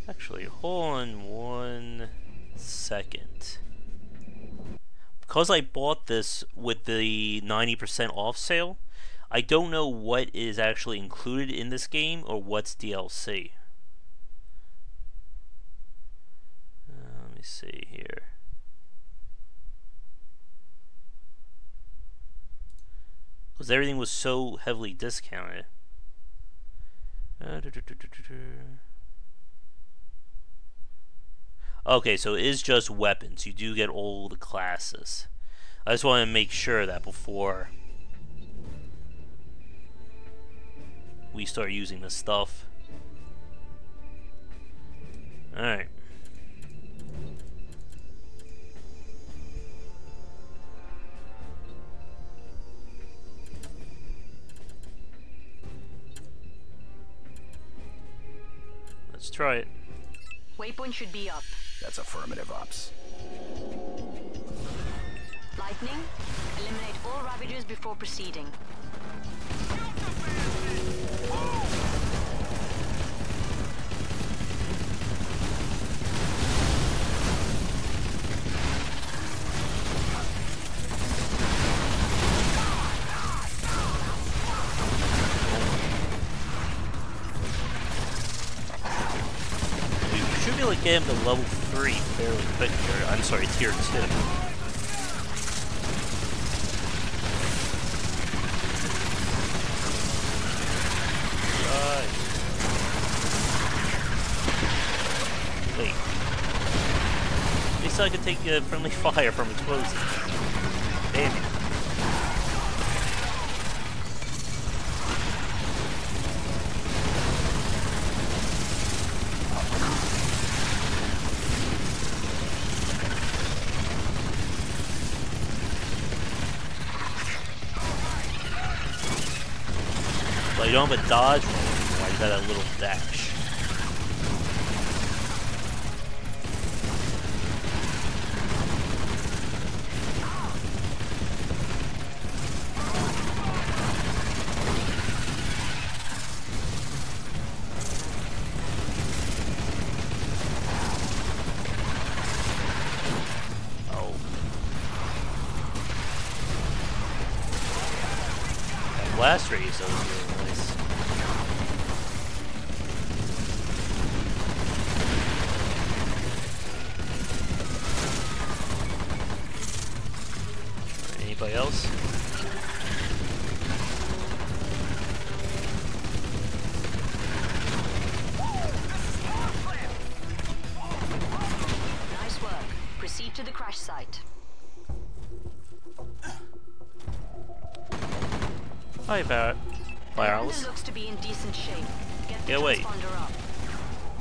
Speaker 1: Actually, hold on 1 second. Because I bought this with the 90% off sale, I don't know what is actually included in this game or what's DLC. Let me see here. Because everything was so heavily discounted. Okay, so it is just weapons. You do get all the classes. I just want to make sure that before we start using this stuff. Alright. Let's try it.
Speaker 2: Waypoint should be up.
Speaker 4: That's affirmative, Ops.
Speaker 2: Lightning, eliminate all Ravagers before proceeding.
Speaker 1: We should be able to get him to level 3 fairly quick here. I'm sorry, tier 2. Wait. At least I could take friendly fire from explosives. Damn it. Well, you don't have a dodge roll, why you got a little dash? Oh. That blast radius was really nice. Anybody else?
Speaker 2: Nice work. Proceed to the crash site.
Speaker 1: Hi, Barrett.
Speaker 2: The
Speaker 1: Bye,
Speaker 2: lander
Speaker 1: Alice.
Speaker 2: looks to be in decent shape. Get the
Speaker 1: Get away.
Speaker 2: transponder up.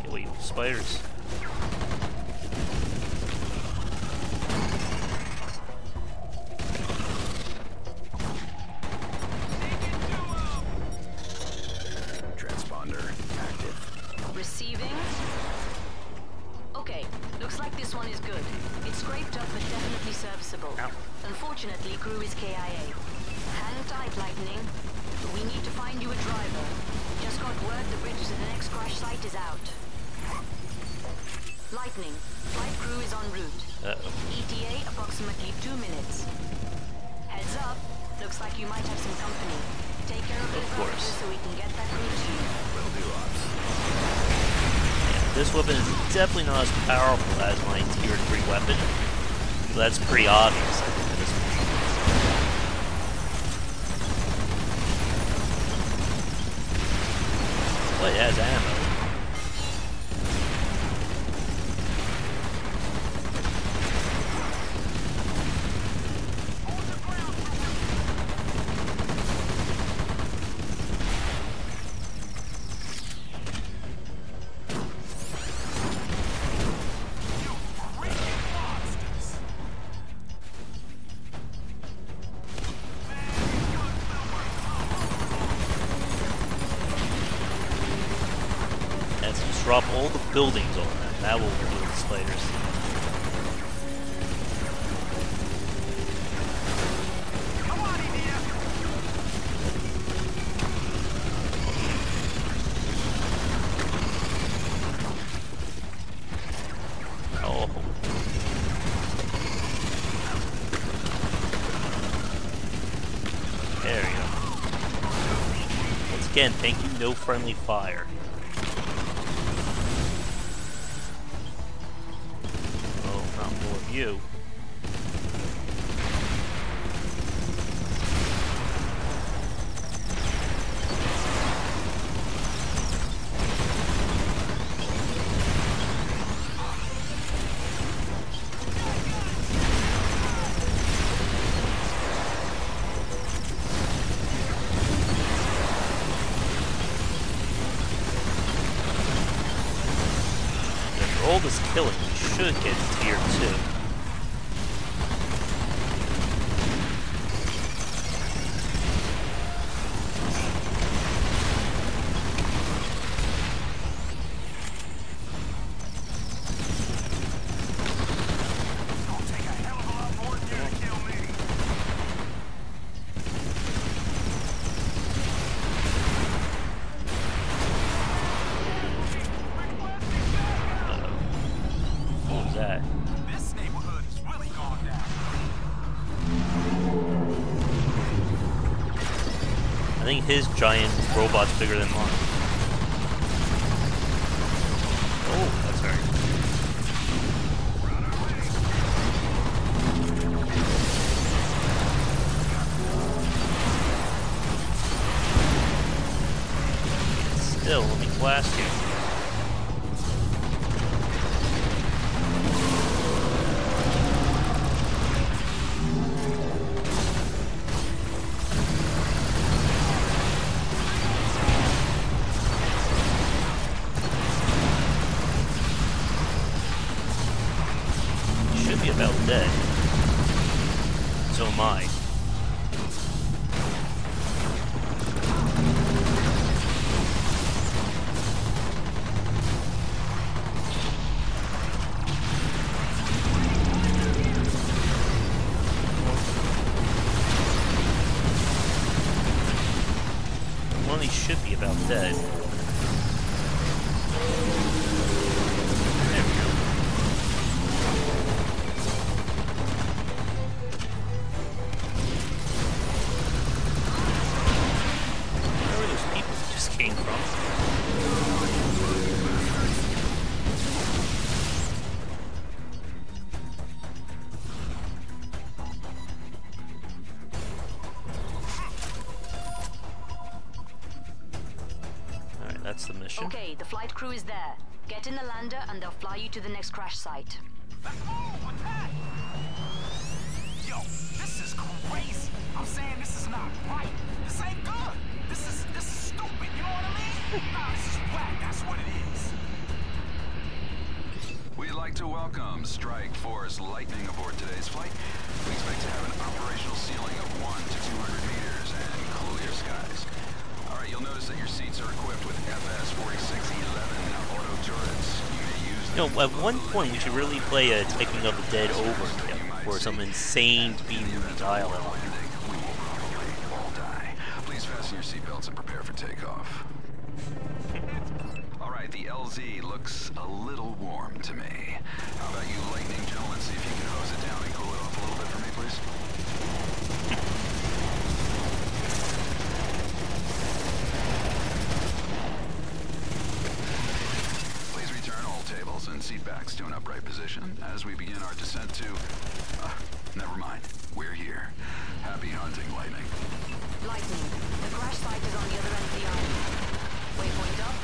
Speaker 1: Okay, wait, spiders.
Speaker 4: Transponder active.
Speaker 2: Receiving. Okay, looks like this one is good. It's scraped up but definitely serviceable.
Speaker 1: Ow.
Speaker 2: Unfortunately, crew is KIA. Hang tight, Lightning. We need to find you a driver. Just got word the bridge to the next crash site is out. Lightning. Flight crew is en route.
Speaker 1: Uh-oh.
Speaker 2: ETA approximately 2 minutes. Heads up. Looks like you might have some company. Take care of the
Speaker 1: course.
Speaker 2: so we can get that crew to you.
Speaker 4: Will do, ops.
Speaker 1: Yeah, this weapon is definitely not as powerful as my tier 3 weapon. That's pretty obvious, I think, at this point. But it has ammo. Drop all the buildings on them. That will remove the spiders.
Speaker 5: Come on, EDF!
Speaker 1: Oh. There we go. Once again, thank you, no friendly fire. You. After all this killing, we should get tier 2.
Speaker 5: This neighborhood is really gone down.
Speaker 1: I think his giant robot's bigger than mine. Oh, that's right. Still, let me blast you. About dead. So am I. One of these should be about dead. There we go. Came from. Alright, that's the mission.
Speaker 2: Okay, the flight crew is there. Get in the lander and they'll fly you to the next crash site.
Speaker 5: Let's move with that! Yo, this is crazy. I'm saying this is not right. This ain't good. This is stupid, you know what I mean? Nah, this is whack, that's what it is.
Speaker 6: We'd like to welcome Strike Force Lightning aboard today's flight. We expect to have an operational ceiling of 1 to 200 meters and clear skies. Alright, you'll notice that your seats are equipped with FS-4611 auto turrets. You may use them.
Speaker 1: You know, at one point we should really play a Taking of the Dead overkill for some insane B-movie dialogue.
Speaker 6: We will probably all die. Please fasten your seatbelts and prepare for takeoff. Alright, the LZ looks a little warm to me. How about you lightning gentlemen, see if you can hose it down and cool it off a little bit for me, please? Please return all tables and seat backs to an upright position as we begin our descent to... never mind. We're here. Happy hunting, Lightning.
Speaker 2: Lightning, the crash site is on the other end of the island. Waypoint up.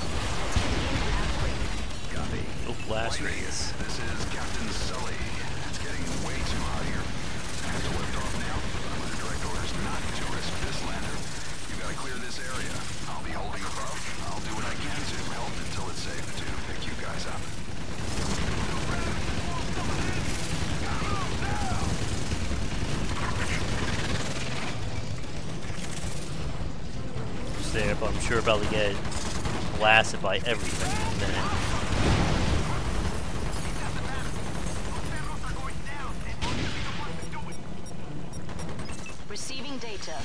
Speaker 2: Let's get in and have a break.
Speaker 4: Copy.
Speaker 1: No blast
Speaker 6: Lightning,
Speaker 1: radius.
Speaker 6: this is Captain Sully. It's getting way too hot here. I have to lift off now, but I'm under direct orders not to risk this lander. You gotta clear this area. I'll be holding above. I'll do what I can to help until it's safe to pick you guys up.
Speaker 1: There, but I'm sure about to get blasted by everything in a minute.
Speaker 2: Receiving data.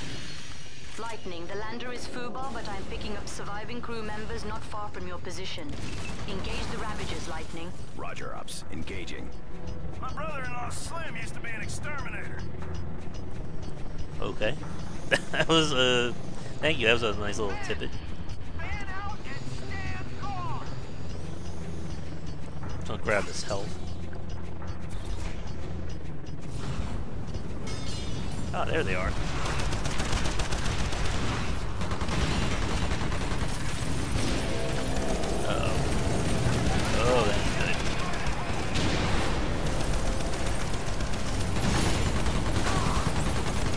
Speaker 2: Lightning, the lander is FUBAR, but I'm picking up surviving crew members not far from your position. Engage the Ravagers, Lightning.
Speaker 4: Roger, Ops. Engaging.
Speaker 5: My brother-in-law Slim used to be an exterminator.
Speaker 1: Okay. That was thank you, that was a nice little tidbit.
Speaker 5: Fan out and stand guard.
Speaker 1: I'll grab this health. Ah, there they are. Uh-oh. Oh, that's good.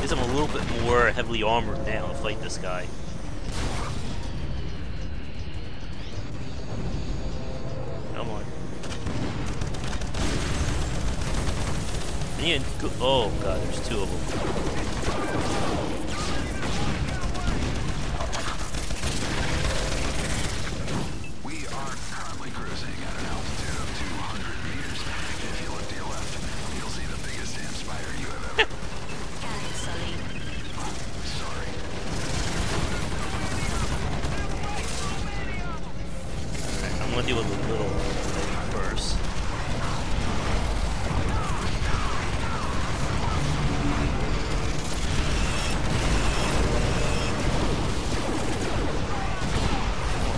Speaker 1: Guess I'm a little bit more heavily armored now to fight this guy. Come on. Oh god, there's two of them.
Speaker 6: We are currently cruising at an altitude of 200 meters. If you look to your left, you'll see the biggest damn spider you have ever...
Speaker 2: Can it, Sully?
Speaker 6: Sorry.
Speaker 1: Alright, I'm gonna deal with the little thing first.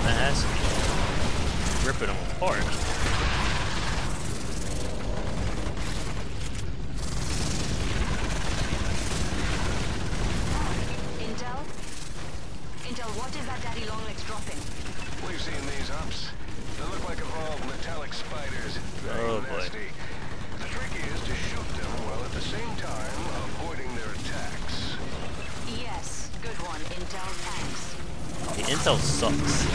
Speaker 1: That has to be ripping them apart.
Speaker 2: Intel, what is that Daddy Longlegs dropping?
Speaker 3: We've seen these Ops. They look like evolved metallic spiders. Very
Speaker 1: Oh, boy.
Speaker 3: nasty. The trick is to shoot them while at the same time avoiding their attacks.
Speaker 2: Yes, good one, Intel, thanks.
Speaker 1: The intel sucks.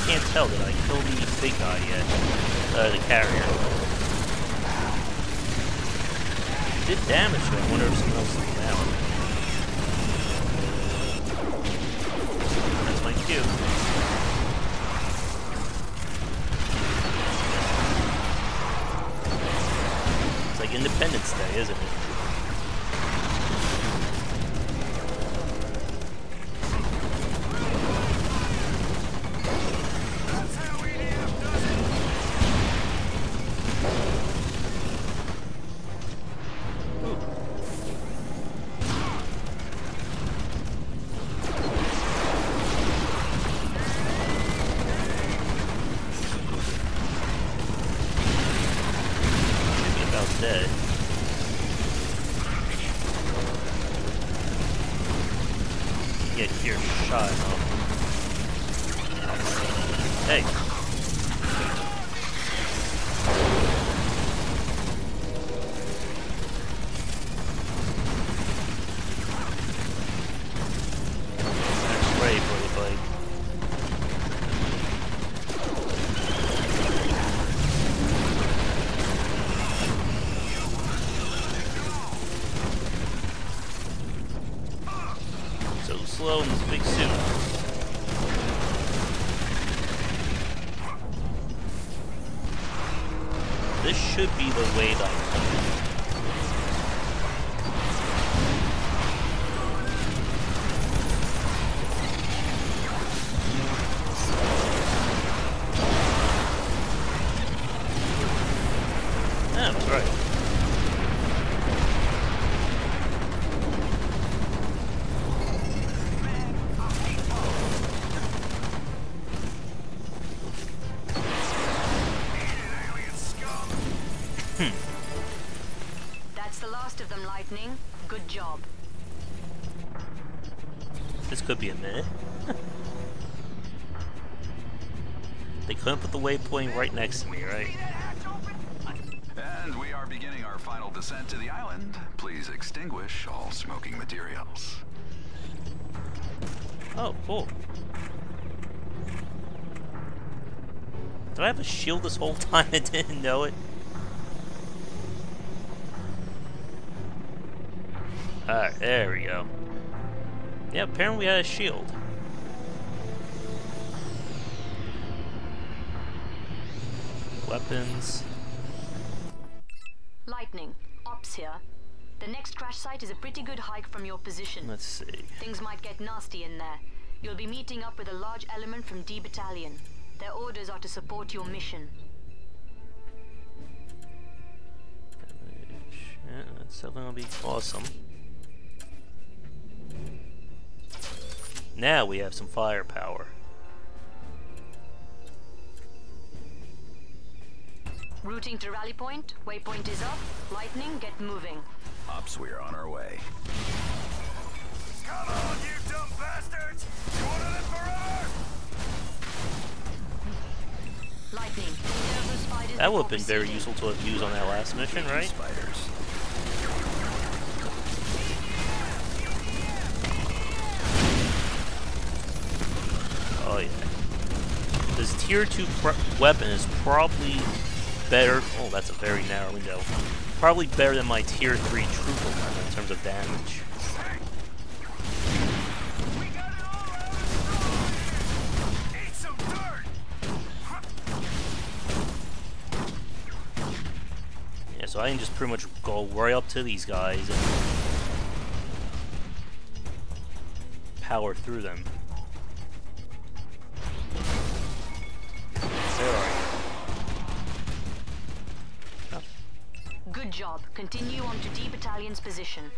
Speaker 1: Can't tell that I killed the big guy yet. The carrier. It did damage, but I wonder if someone else took him out. That's my cue. It's like Independence Day, isn't it?
Speaker 5: That's how EDF does it.
Speaker 1: Should be about dead. Get your shot off. Hey. That's ready for the fight. slow in this big suit. This should be the way that yeah, that's right.
Speaker 2: That's the last of them, Lightning. Good job.
Speaker 1: This could be a minute. They couldn't put the waypoint right next to me, right?
Speaker 6: And we are beginning our final descent to the island. Please extinguish all smoking materials.
Speaker 1: Oh, cool. Did I have a shield this whole time and didn't know it? Alright, there we go. Yeah, apparently we had a shield. Weapons.
Speaker 2: Lightning, Ops here. The next crash site is a pretty good hike from your position.
Speaker 1: Let's see.
Speaker 2: Things might get nasty in there. You'll be meeting up with a large element from D Battalion. Their orders are to support your mission.
Speaker 1: Yeah, that's definitely gonna be awesome. Now we have some firepower.
Speaker 2: Routing to rally point. Waypoint is up. Lightning, get moving.
Speaker 4: Ops, we're on our way.
Speaker 5: Come on, you dumb bastards! You wanna live forever?
Speaker 2: Lightning, clear those spiders
Speaker 1: That would
Speaker 2: before
Speaker 1: have been very
Speaker 2: proceeding.
Speaker 1: useful to have used on that last mission, right?
Speaker 4: Spiders.
Speaker 1: Oh yeah. This tier 2 weapon is probably better. Oh, that's a very narrow window. Probably better than my tier 3 trooper weapon in terms of damage.
Speaker 5: We got it all out of here! Eat some dirt!
Speaker 1: Yeah, so I can just pretty much go right up to these guys and power through them. Where are you? Oh.
Speaker 2: Good job. Continue on to D Battalion's position.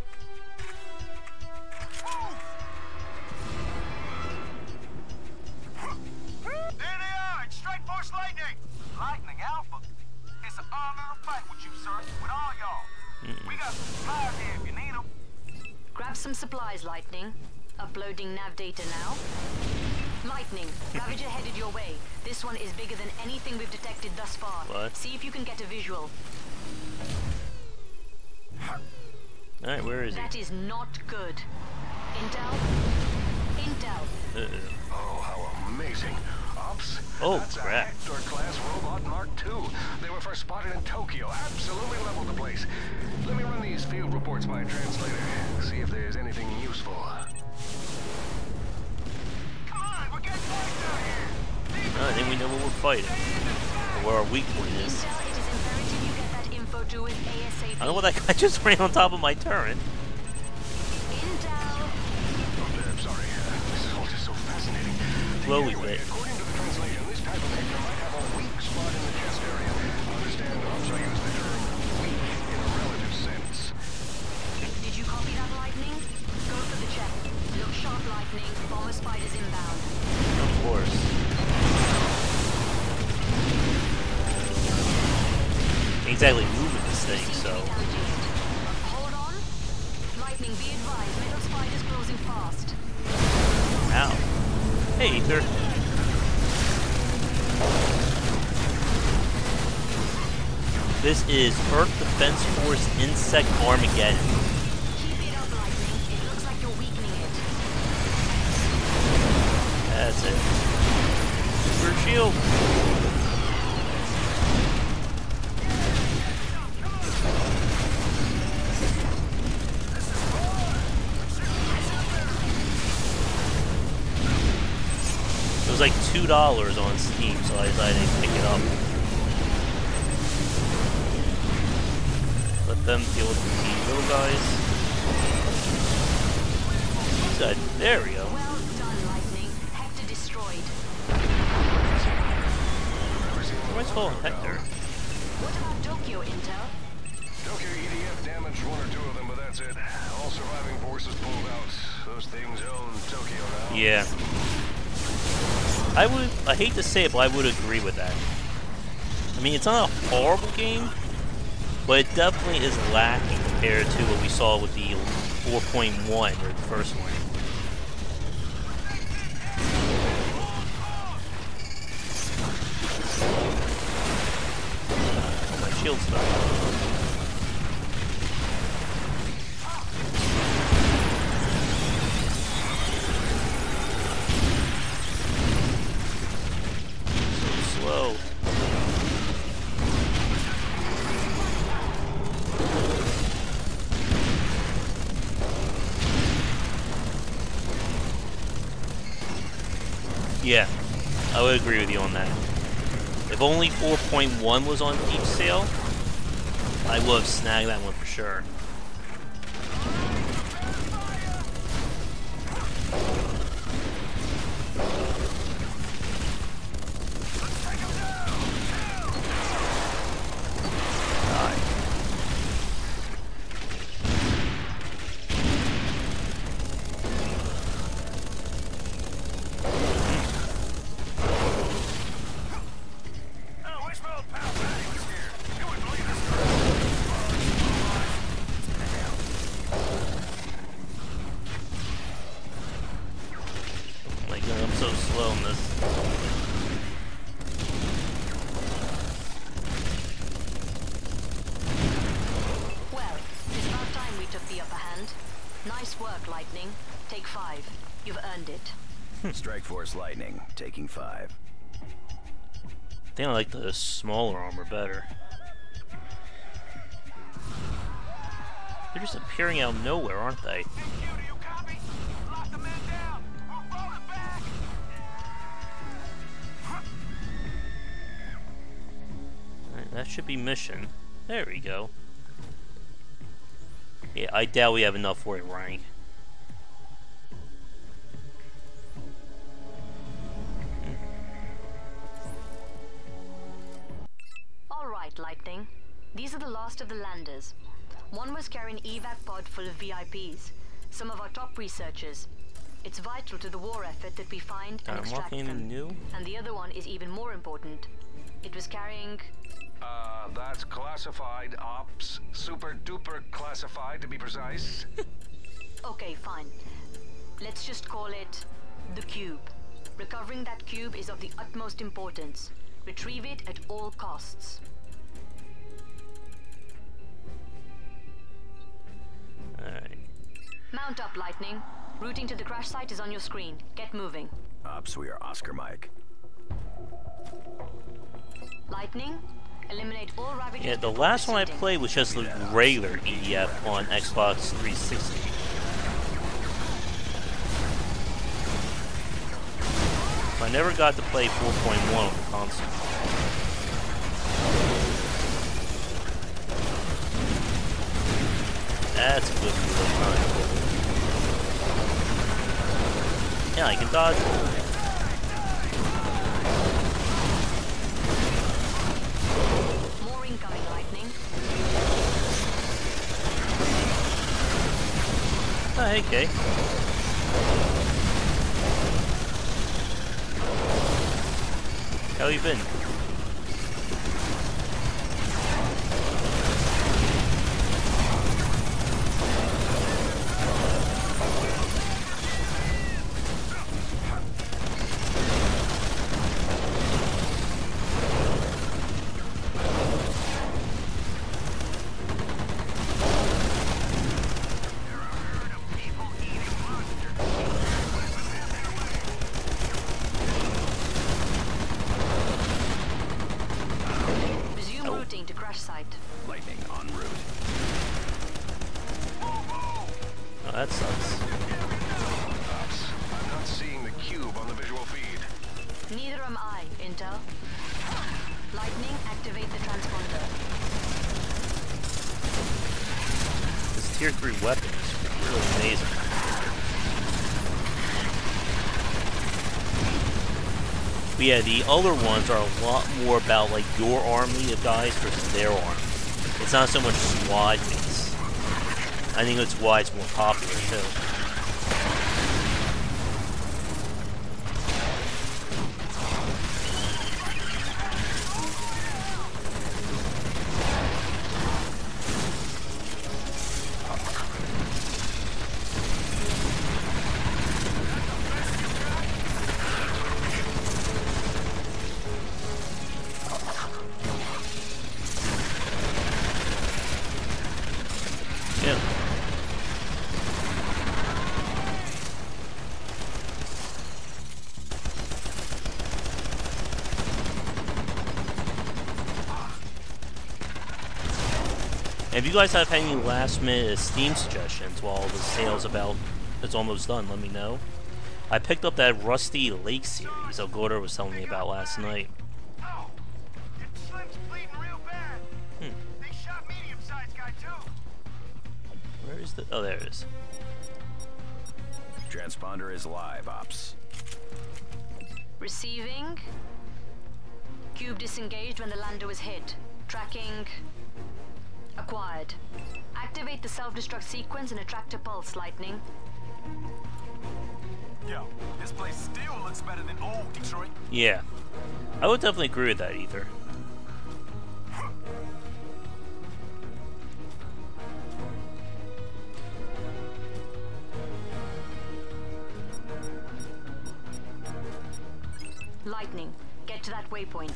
Speaker 5: There they are! It's Strike Force Lightning! Lightning Alpha? It's an honor to fight with you, sir. With all y'all. We got some supplies here if you need them.
Speaker 2: Grab some supplies, Lightning. Uploading nav data now. Lightning, Ravager headed your way. This one is bigger than anything we've detected thus far.
Speaker 1: What?
Speaker 2: See if you can get a visual.
Speaker 1: Alright, where is he?
Speaker 2: That is not good. Intel? Intel.
Speaker 1: Uh-oh.
Speaker 3: Oh, how amazing. Ops?
Speaker 1: Oh,
Speaker 3: That's
Speaker 1: crap.
Speaker 3: a Hector-class robot Mark II. They were first spotted in Tokyo. Absolutely leveled the place. Let me run these field reports by a translator. See if there's anything useful.
Speaker 5: Come on, we're getting fights out here!
Speaker 1: I think we know what we're fighting. Or where our weak point is.
Speaker 2: Intel, it is imperative you get that info to us ASAP.
Speaker 1: I don't know what that guy just ran on top of my turret.
Speaker 2: Intel!
Speaker 3: I'm sorry. This is all just so fascinating.
Speaker 1: Slowly,
Speaker 3: Anyway,
Speaker 1: bit.
Speaker 3: according to the translation, this type of Hector might have a weak spot in the chest area. Understand, Ops, I use the term weak in a relative sense.
Speaker 2: Did you copy that, Lightning? Go for the check. Look sharp, Lightning. Bomber spiders inbound.
Speaker 1: Of course. Ain't exactly moving this thing,
Speaker 2: Seem to
Speaker 1: so.
Speaker 2: be down to it. Hold on. Lightning, be advised. Metal spiders closing fast.
Speaker 1: Ow. Hey, Ether. This is Earth Defense Force Insect Armageddon.
Speaker 2: Keep it up, Lightning. It looks like you're weakening it.
Speaker 1: That's it. Super shield. like $2 on Steam, so I decided to pick it up. Let them deal with these little guys. Good. There we go.
Speaker 2: Well done, Lightning. Hector destroyed.
Speaker 1: Where's full Hector?
Speaker 2: What about Tokyo, Intel?
Speaker 3: Tokyo EDF damaged one or two of them, but that's it. All surviving forces pulled out. Those things own Tokyo now.
Speaker 1: Yeah. I hate to say it, but I would agree with that. I mean, it's not a horrible game, but it definitely is lacking compared to what we saw with the 4.1 or the first one. My shield stuff. Slow. Yeah, I would agree with you on that. If only 4.1 was on deep sale, I would have snagged that one for sure. I'm so slow in this.
Speaker 2: Well, it's about time we took the upper hand. Nice work, Lightning. Take 5. You've earned it.
Speaker 4: Strike Force Lightning, taking 5.
Speaker 1: I think I like the smaller armor better. They're just appearing out of nowhere, aren't they? Alright, that should be mission. There we go. Yeah, I doubt we have enough for a rank.
Speaker 2: Alright, Lightning. These are the last of the landers. One was carrying an evac pod full of VIPs, some of our top researchers. It's vital to the war effort that we find and extract them.
Speaker 1: New?
Speaker 2: And the other one is even more important. It was carrying...
Speaker 3: That's classified ops. Super duper classified, to be precise.
Speaker 2: Okay, fine. Let's just call it the cube. Recovering that cube is of the utmost importance. Retrieve it at all costs.
Speaker 1: Alright.
Speaker 2: Mount up, Lightning. Routing to the crash site is on your screen. Get moving.
Speaker 4: Ops, we are Oscar Mike.
Speaker 2: Lightning, eliminate all ravages.
Speaker 1: Yeah, the
Speaker 2: before
Speaker 1: last one I
Speaker 2: proceeding.
Speaker 1: played was just the regular EDF on Xbox 360. I never got to play 4.1 on the console. That's a good move of time. Yeah, I can dodge.
Speaker 2: More incoming, Lightning.
Speaker 1: Oh, hey, Kay. How you been?
Speaker 2: To crash site.
Speaker 4: Lightning en route.
Speaker 1: Oh, that sucks.
Speaker 3: Ops, I'm not seeing the cube on the visual feed.
Speaker 2: Neither am I, Intel. Lightning, activate the transponder.
Speaker 1: This tier 3 weapon is really amazing. But yeah, the other ones are a lot more about like your army of guys versus their army. It's not so much squad based. I think that's why it's more popular too. If you guys have any last minute Steam suggestions while the sale's it's almost done, let me know. I picked up that Rusty Lake series Elgordo was telling me about last night.
Speaker 5: Oh, Slim's bleeding real bad. They shot medium-sized guy too.
Speaker 1: Where is the... Oh, there it is.
Speaker 4: Transponder is live, Ops.
Speaker 2: Receiving. Cube disengaged when the lander was hit. Tracking. Acquired. Activate the self-destruct sequence and attract a pulse, Lightning.
Speaker 5: Yo, this place still looks better than old Detroit.
Speaker 1: Yeah. I would definitely agree with that, Ether.
Speaker 2: Lightning, get to that waypoint.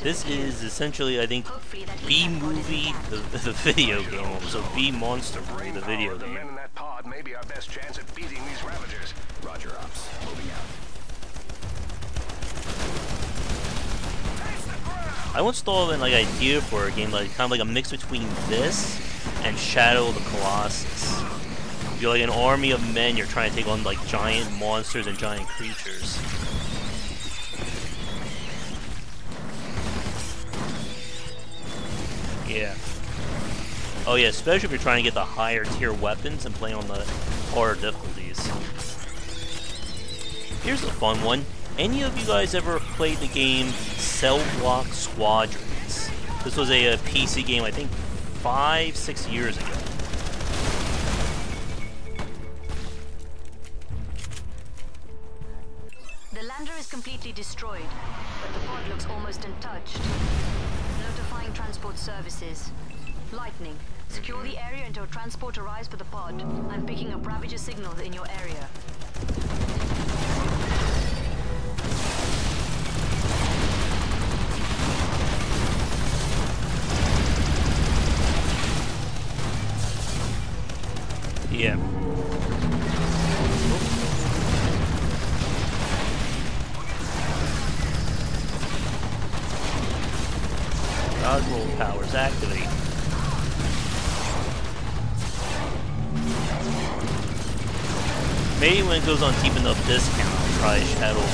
Speaker 1: This is essentially, I think, B-Movie, the video game, so B-Monster Movie, the video
Speaker 3: The
Speaker 1: game.
Speaker 3: men in that pod may be our best chance at beating these Ravagers.
Speaker 4: Roger, Ops. Moving out.
Speaker 1: I once thought of an idea for a game, like kind of like a mix between this and Shadow of the Colossus. You're like an army of men, you're trying to take on like giant monsters and giant creatures. Yeah. Oh yeah, especially if you're trying to get the higher tier weapons and play on the harder difficulties. Here's a fun one. Any of you guys ever played the game Cell Block Squadrons? This was a PC game, I think 5-6 years ago.
Speaker 2: The lander is completely destroyed, but the pod looks almost untouched. Notifying transport services. Lightning, secure the area until transport arrives for the pod. I'm picking up Ravager signals in your area.
Speaker 1: Yeah. Oswald powers activate. Maybe when it goes on deep enough discount, I'll try Shadow War.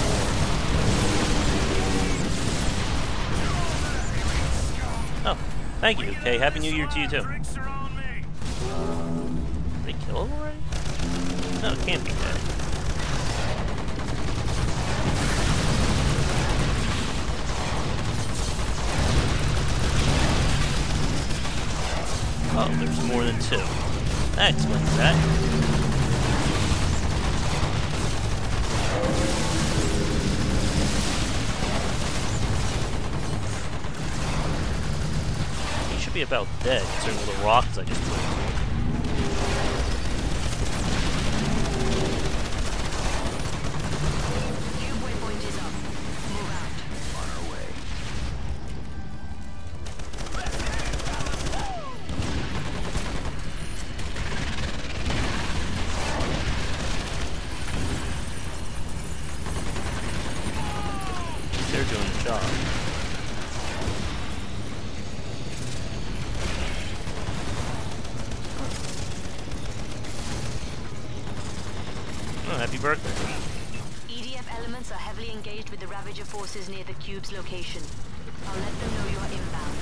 Speaker 1: Oh, thank you. Okay, Happy New Year to you too. Did they kill him already? No, it can't be dead. Oh, there's more than two. That explains that. He should be about dead, considering all the rockets I just put in.
Speaker 2: Cube waypoint is up. Move out.
Speaker 4: On our way.
Speaker 1: birthday.
Speaker 2: EDF elements are heavily engaged with the Ravager forces near the cube's location. I'll let them know you are inbound.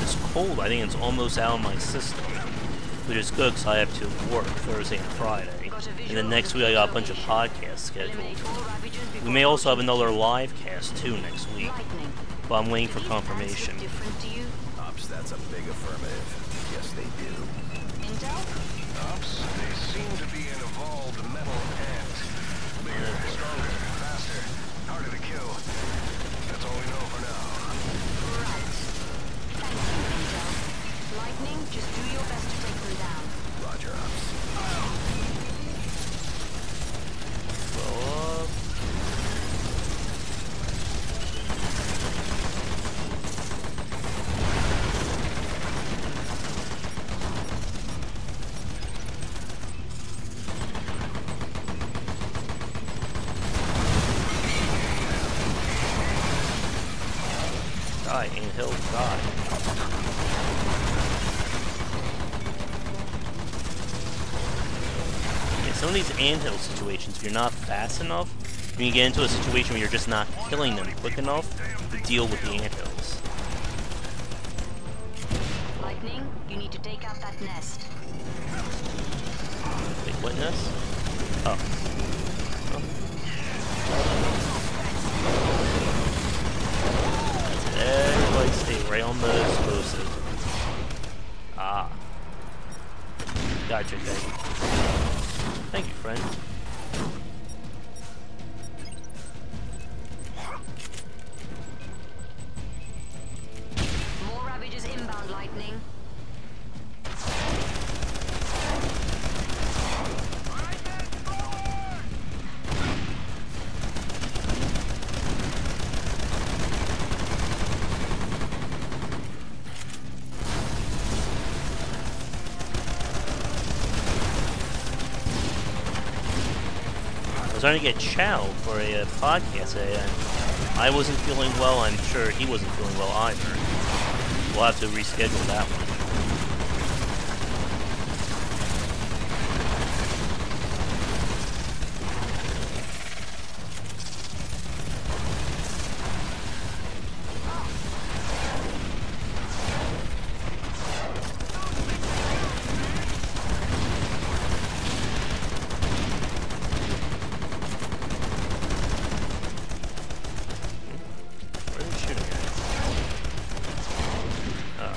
Speaker 1: It's cold. I think it's almost out of my system, which is good because I have to work Thursday and Friday, and then next week I got a bunch of podcasts scheduled. We may also have another live cast too next week, but I'm waiting for confirmation.
Speaker 4: Ops, that's a big affirmative. Yes, they do.
Speaker 2: Intel?
Speaker 3: Ops, they seem to be an evolved metal ant. Bigger, stronger, faster, harder to kill. That's all we know for now.
Speaker 2: Right. Thank you, Intel. Lightning, just do your best to take them down.
Speaker 4: Roger, Ops.
Speaker 1: Well, die, anthill, die. Yeah, some of these anthill situations, if you're not fast enough, you can get into a situation where you're just not killing them quick enough to deal with the anthills.
Speaker 2: Lightning, you need to take out that nest.
Speaker 1: Wait, what nest? Oh. Everybody stay right on the explosive. Ah. Gotcha, thank you. Thank you, friend.
Speaker 2: More Ravagers inbound, Lightning.
Speaker 1: I was trying to get Chow for a podcast today, and I wasn't feeling well. I'm sure he wasn't feeling well either. We'll have to reschedule that one. Where are we shooting at? Oh.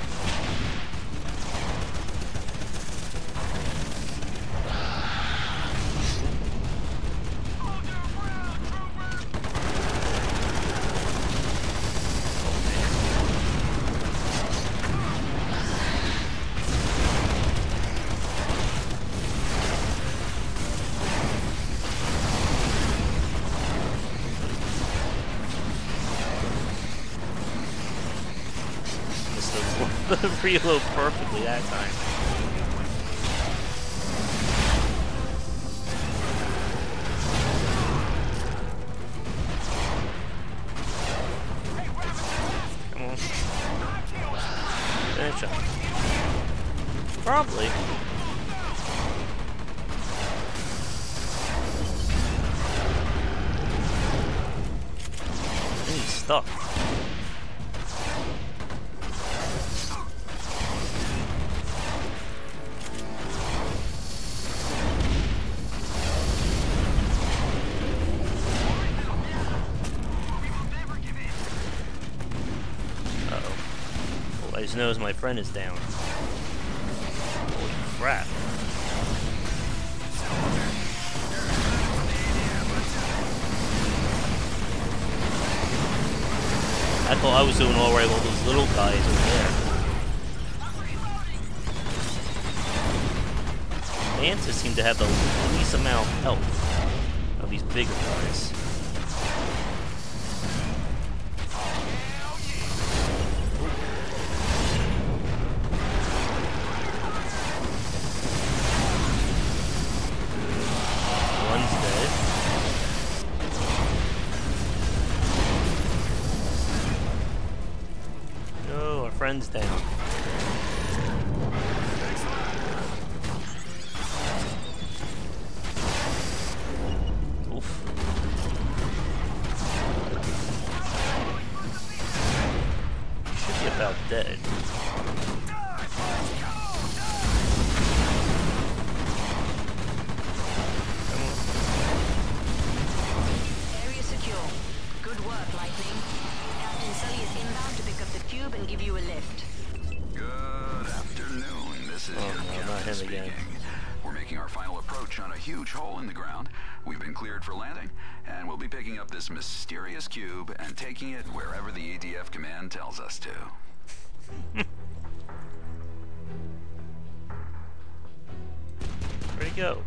Speaker 1: Missed the reload perfectly that time. Come on. Finish up. Probably. And he's stuck. Uh-oh. Well, I just noticed my friend is down. Holy crap. I thought I was doing alright while those little guys over there. Mantis seem to have the least amount of health of these bigger guys. One's dead. No, our friend's down. About dead.
Speaker 2: Area secure. Good work, Lightning. Captain Sully is inbound to pick up the cube and give you a lift.
Speaker 6: Good afternoon. This is your captain speaking. We're making our final approach on a huge hole in the ground. We've been cleared for landing, and we'll be picking up this mysterious cube and taking it wherever the EDF command tells us to.
Speaker 1: Where'd he go?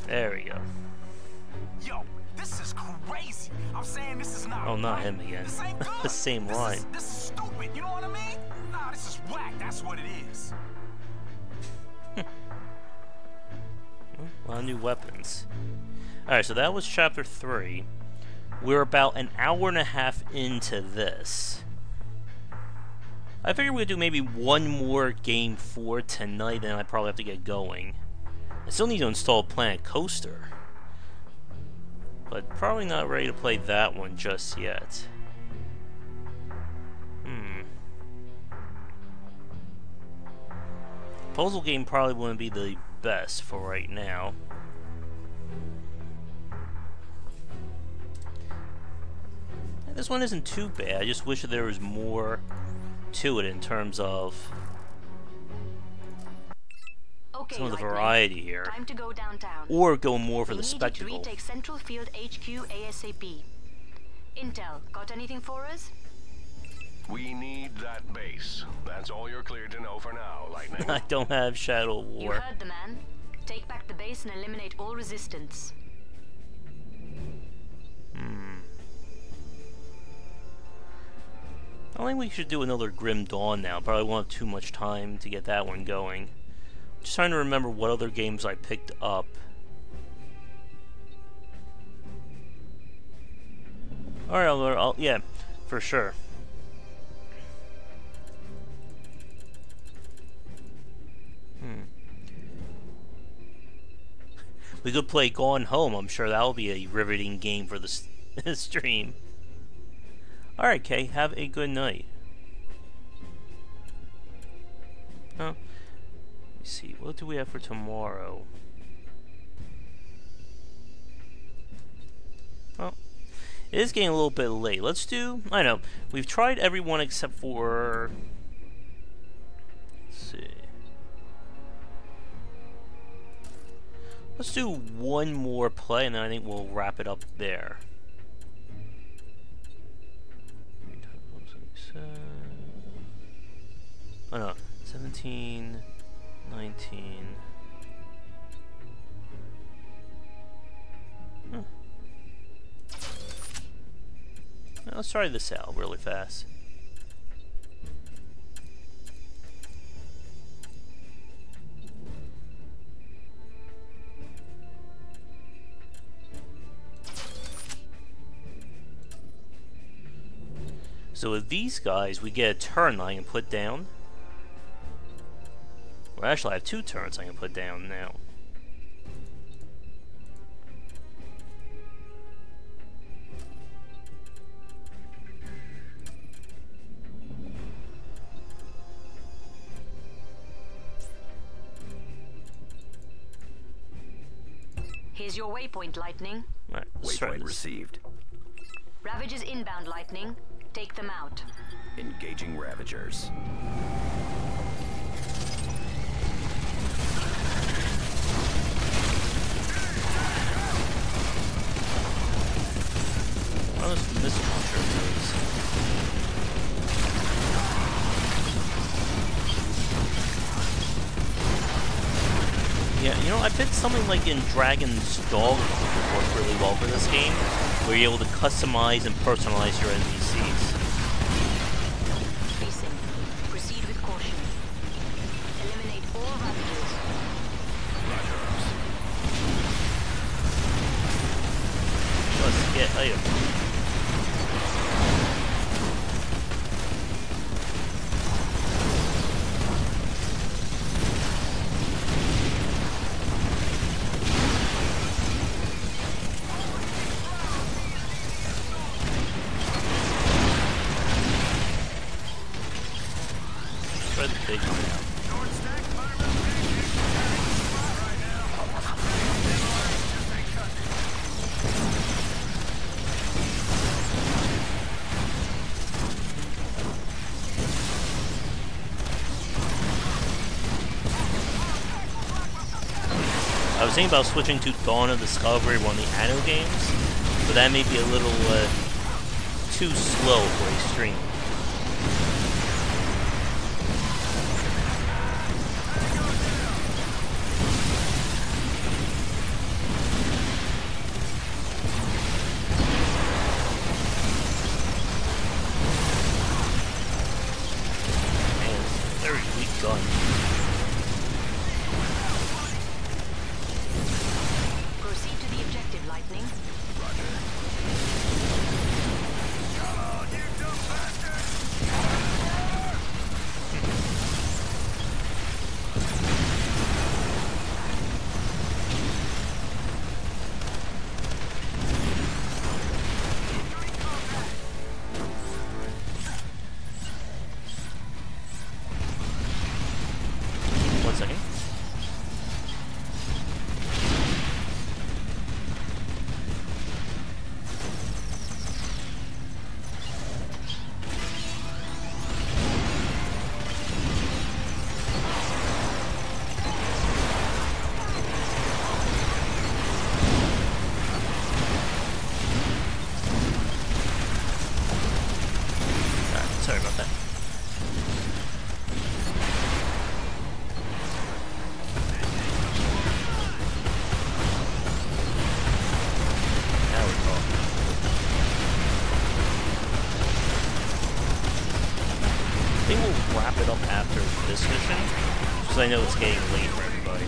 Speaker 1: There we go.
Speaker 5: Yo, this is crazy. I'm saying this is not.
Speaker 1: Oh, not
Speaker 5: right.
Speaker 1: him again.
Speaker 5: This ain't good.
Speaker 1: The same line.
Speaker 5: This is stupid. You know what I mean? Nah, this is whack. That's what it is.
Speaker 1: A lot of new weapons. Alright, so that was chapter 3. We're about an hour and a half into this. I figured we'd do maybe one more game 4 tonight, and I'd probably have to get going. I still need to install Planet Coaster. But probably not ready to play that one just yet. Puzzle game probably wouldn't be the best for right now. This one isn't too bad. I just wish that there was more to it in terms of some of the variety here.
Speaker 2: Time to go downtown.
Speaker 1: Or go more for the spectacle.
Speaker 2: We need to retake Central Field HQ ASAP. Intel, got anything for us?
Speaker 3: We need that base. That's all you're cleared to know for now, Lightning.
Speaker 1: I don't have Shadow War.
Speaker 2: You heard the man. Take back the base and eliminate all resistance.
Speaker 1: I think we should do another Grim Dawn now. Probably won't have too much time to get that one going. Just trying to remember what other games I picked up. Alright, yeah, for sure. We could play Gone Home. I'm sure that'll be a riveting game for the stream. Alright, Kay, have a good night. Let me see, what do we have for tomorrow? Well, it is getting a little bit late. Let's do, I know, we've tried everyone except for, let's see. Let's do one more play and then I think we'll wrap it up there. Oh no, 17, 19. Let's try this out really fast. So with these guys, we get a turn I can put down. Well, actually, I have 2 turns I can put down now.
Speaker 2: Here's your waypoint, Lightning.
Speaker 1: Right, let's try
Speaker 4: Waypoint
Speaker 1: this.
Speaker 4: received.
Speaker 2: Ravagers inbound, Lightning. Take them out.
Speaker 4: Engaging Ravagers.
Speaker 1: How does the missile launcher goes? Yeah, you know, I bet something like in Dragon's Dogma would work really well for this game, where you're able to customize and personalize your NPCs.
Speaker 2: Listen. Proceed with caution. Eliminate all ravages.
Speaker 1: Let's get items. Try the big one out. I was thinking about switching to Dawn of Discovery, one of the Anno games, but that may be a little too slow for a stream. Man, it's a very weak gun.
Speaker 2: Proceed to the objective, Lightning.
Speaker 1: One second. Sorry about that. Now we're talking. I think we'll wrap it up after this mission, because I know it's getting late for everybody.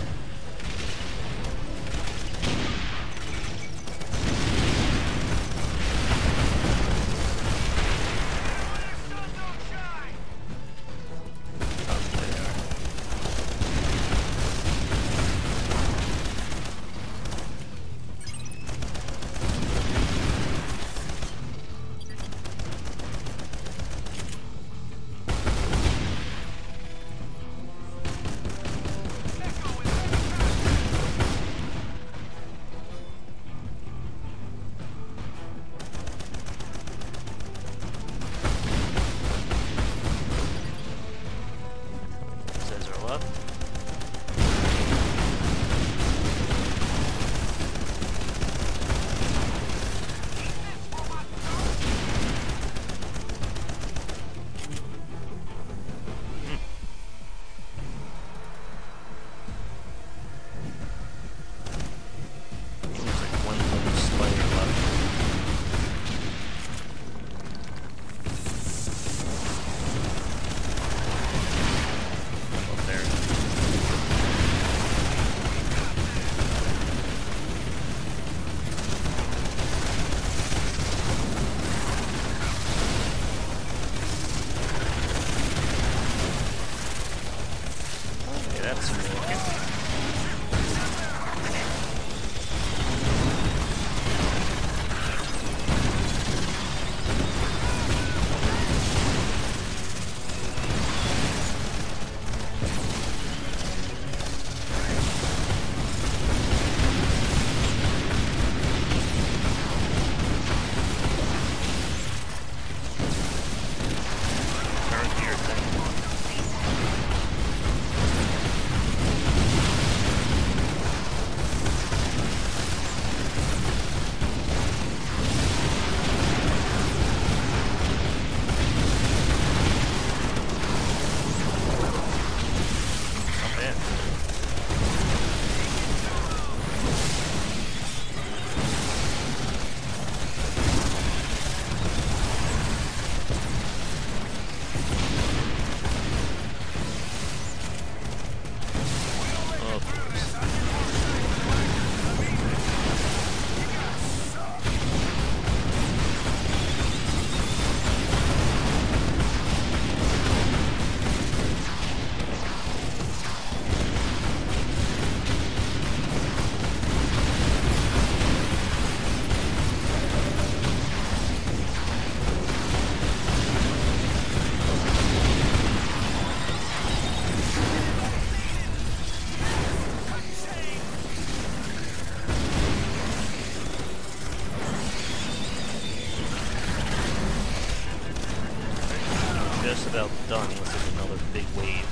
Speaker 1: about done unless there's another big wave.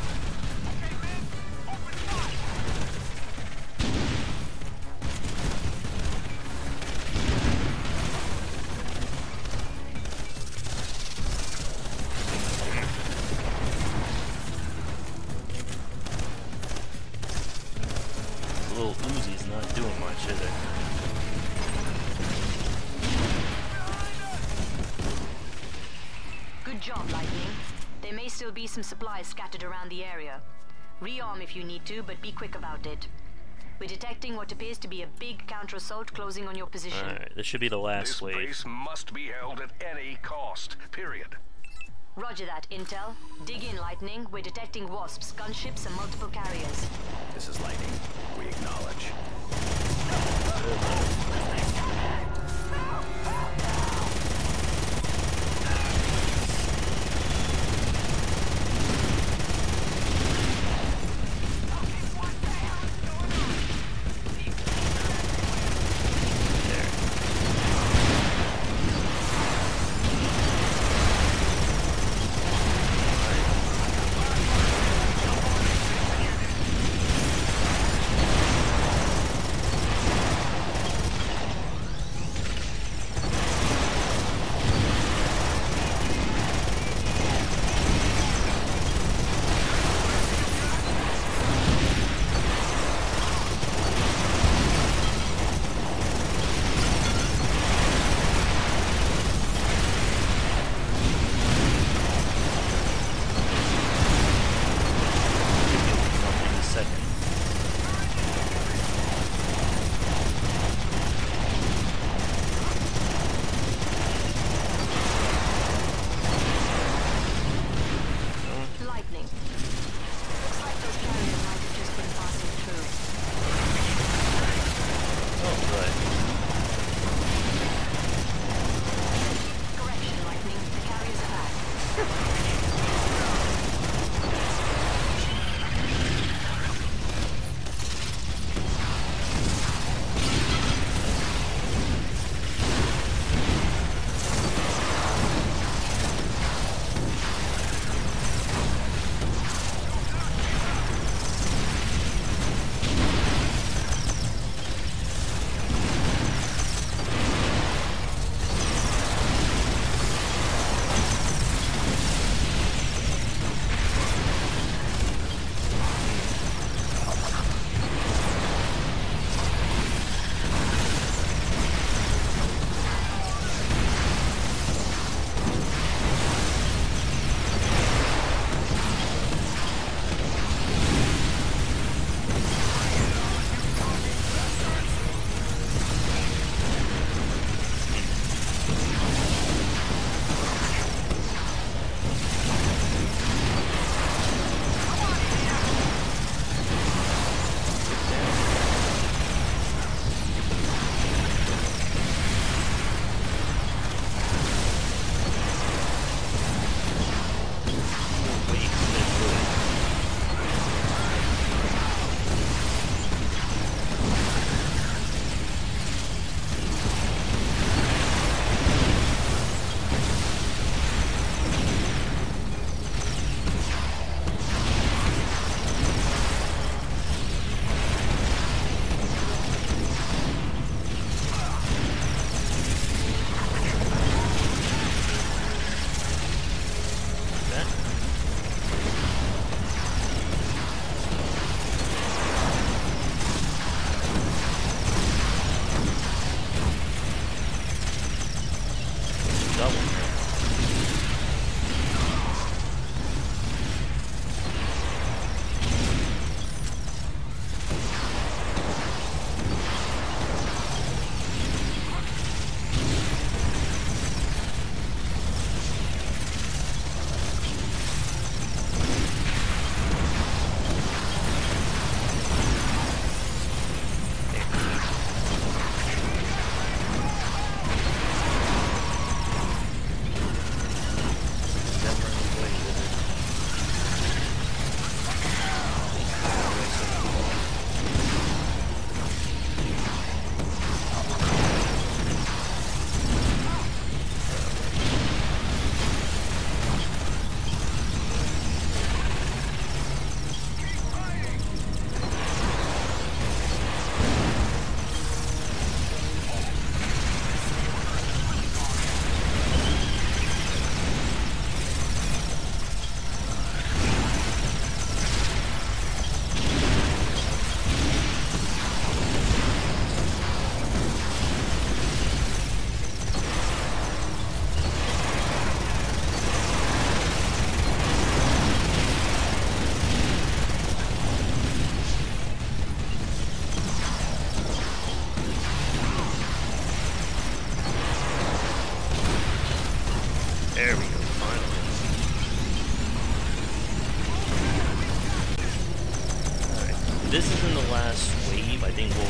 Speaker 1: The little Uzi's not doing much, is it?
Speaker 2: Good job, Lightning. There may still be some supplies scattered around the area. Rearm if you need to, but be quick about it. We're detecting what appears to be a big counter-assault closing on your position.
Speaker 1: Alright, this should be the last
Speaker 3: This
Speaker 1: wave.
Speaker 3: base must be held at any cost, period.
Speaker 2: Roger that, Intel. Dig in, Lightning. We're detecting wasps, gunships, and multiple carriers.
Speaker 4: This is Lightning. We acknowledge.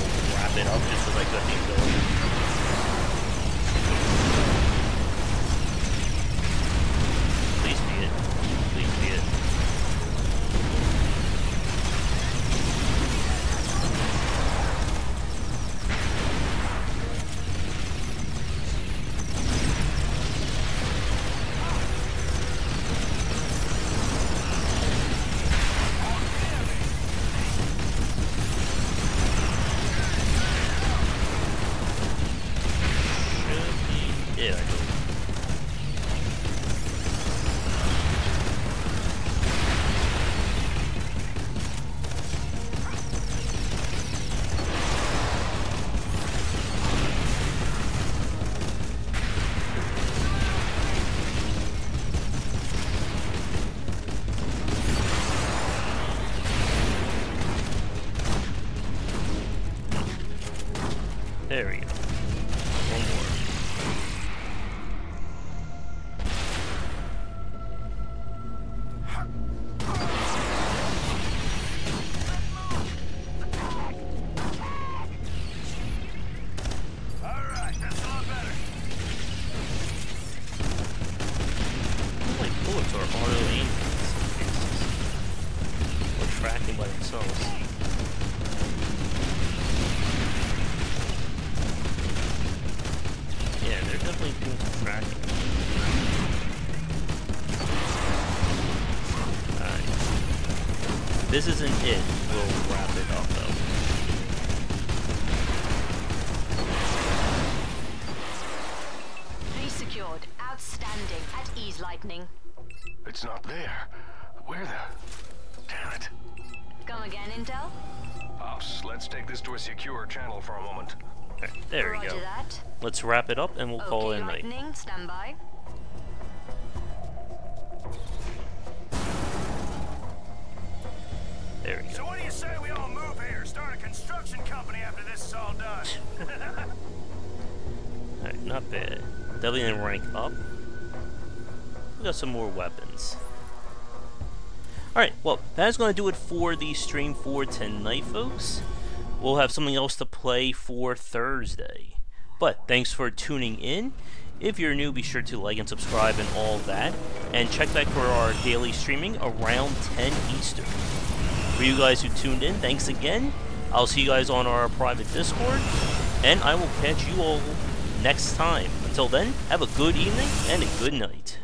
Speaker 1: we'll wrap it up just because I got the ability. Please be it. Please be it. Yeah, I believe. There we go. One more.
Speaker 5: Alright, that's a lot better.
Speaker 1: Like bullets are auto aiming in some cases. Or tracking by themselves. Yeah, they're definitely doing some tracking. Alright. This isn't it. We'll wrap it up though.
Speaker 2: Resecured. Outstanding. At ease, Lightning.
Speaker 3: It's not there. Where the... Damn it.
Speaker 2: Come again, Intel?
Speaker 3: Ops, let's take this to a secure channel for a moment.
Speaker 1: Alright, there we
Speaker 2: Roger
Speaker 1: go.
Speaker 2: that.
Speaker 1: Let's wrap it up and we'll call it
Speaker 2: Okay,
Speaker 1: a night.
Speaker 2: Lightning, stand by.
Speaker 1: There we go.
Speaker 5: So what do you say we all move here? Start a construction company after this is all done.
Speaker 1: Alright, not bad. Definitely didn't rank up. We got some more weapons. Alright, well, that's going to do it for the stream for tonight, folks. We'll have something else to play for Thursday. But thanks for tuning in. If you're new, be sure to like and subscribe and all that. And check back for our daily streaming around 10 Eastern. For you guys who tuned in, thanks again. I'll see you guys on our private Discord. And I will catch you all next time. Until then, have a good evening and a good night.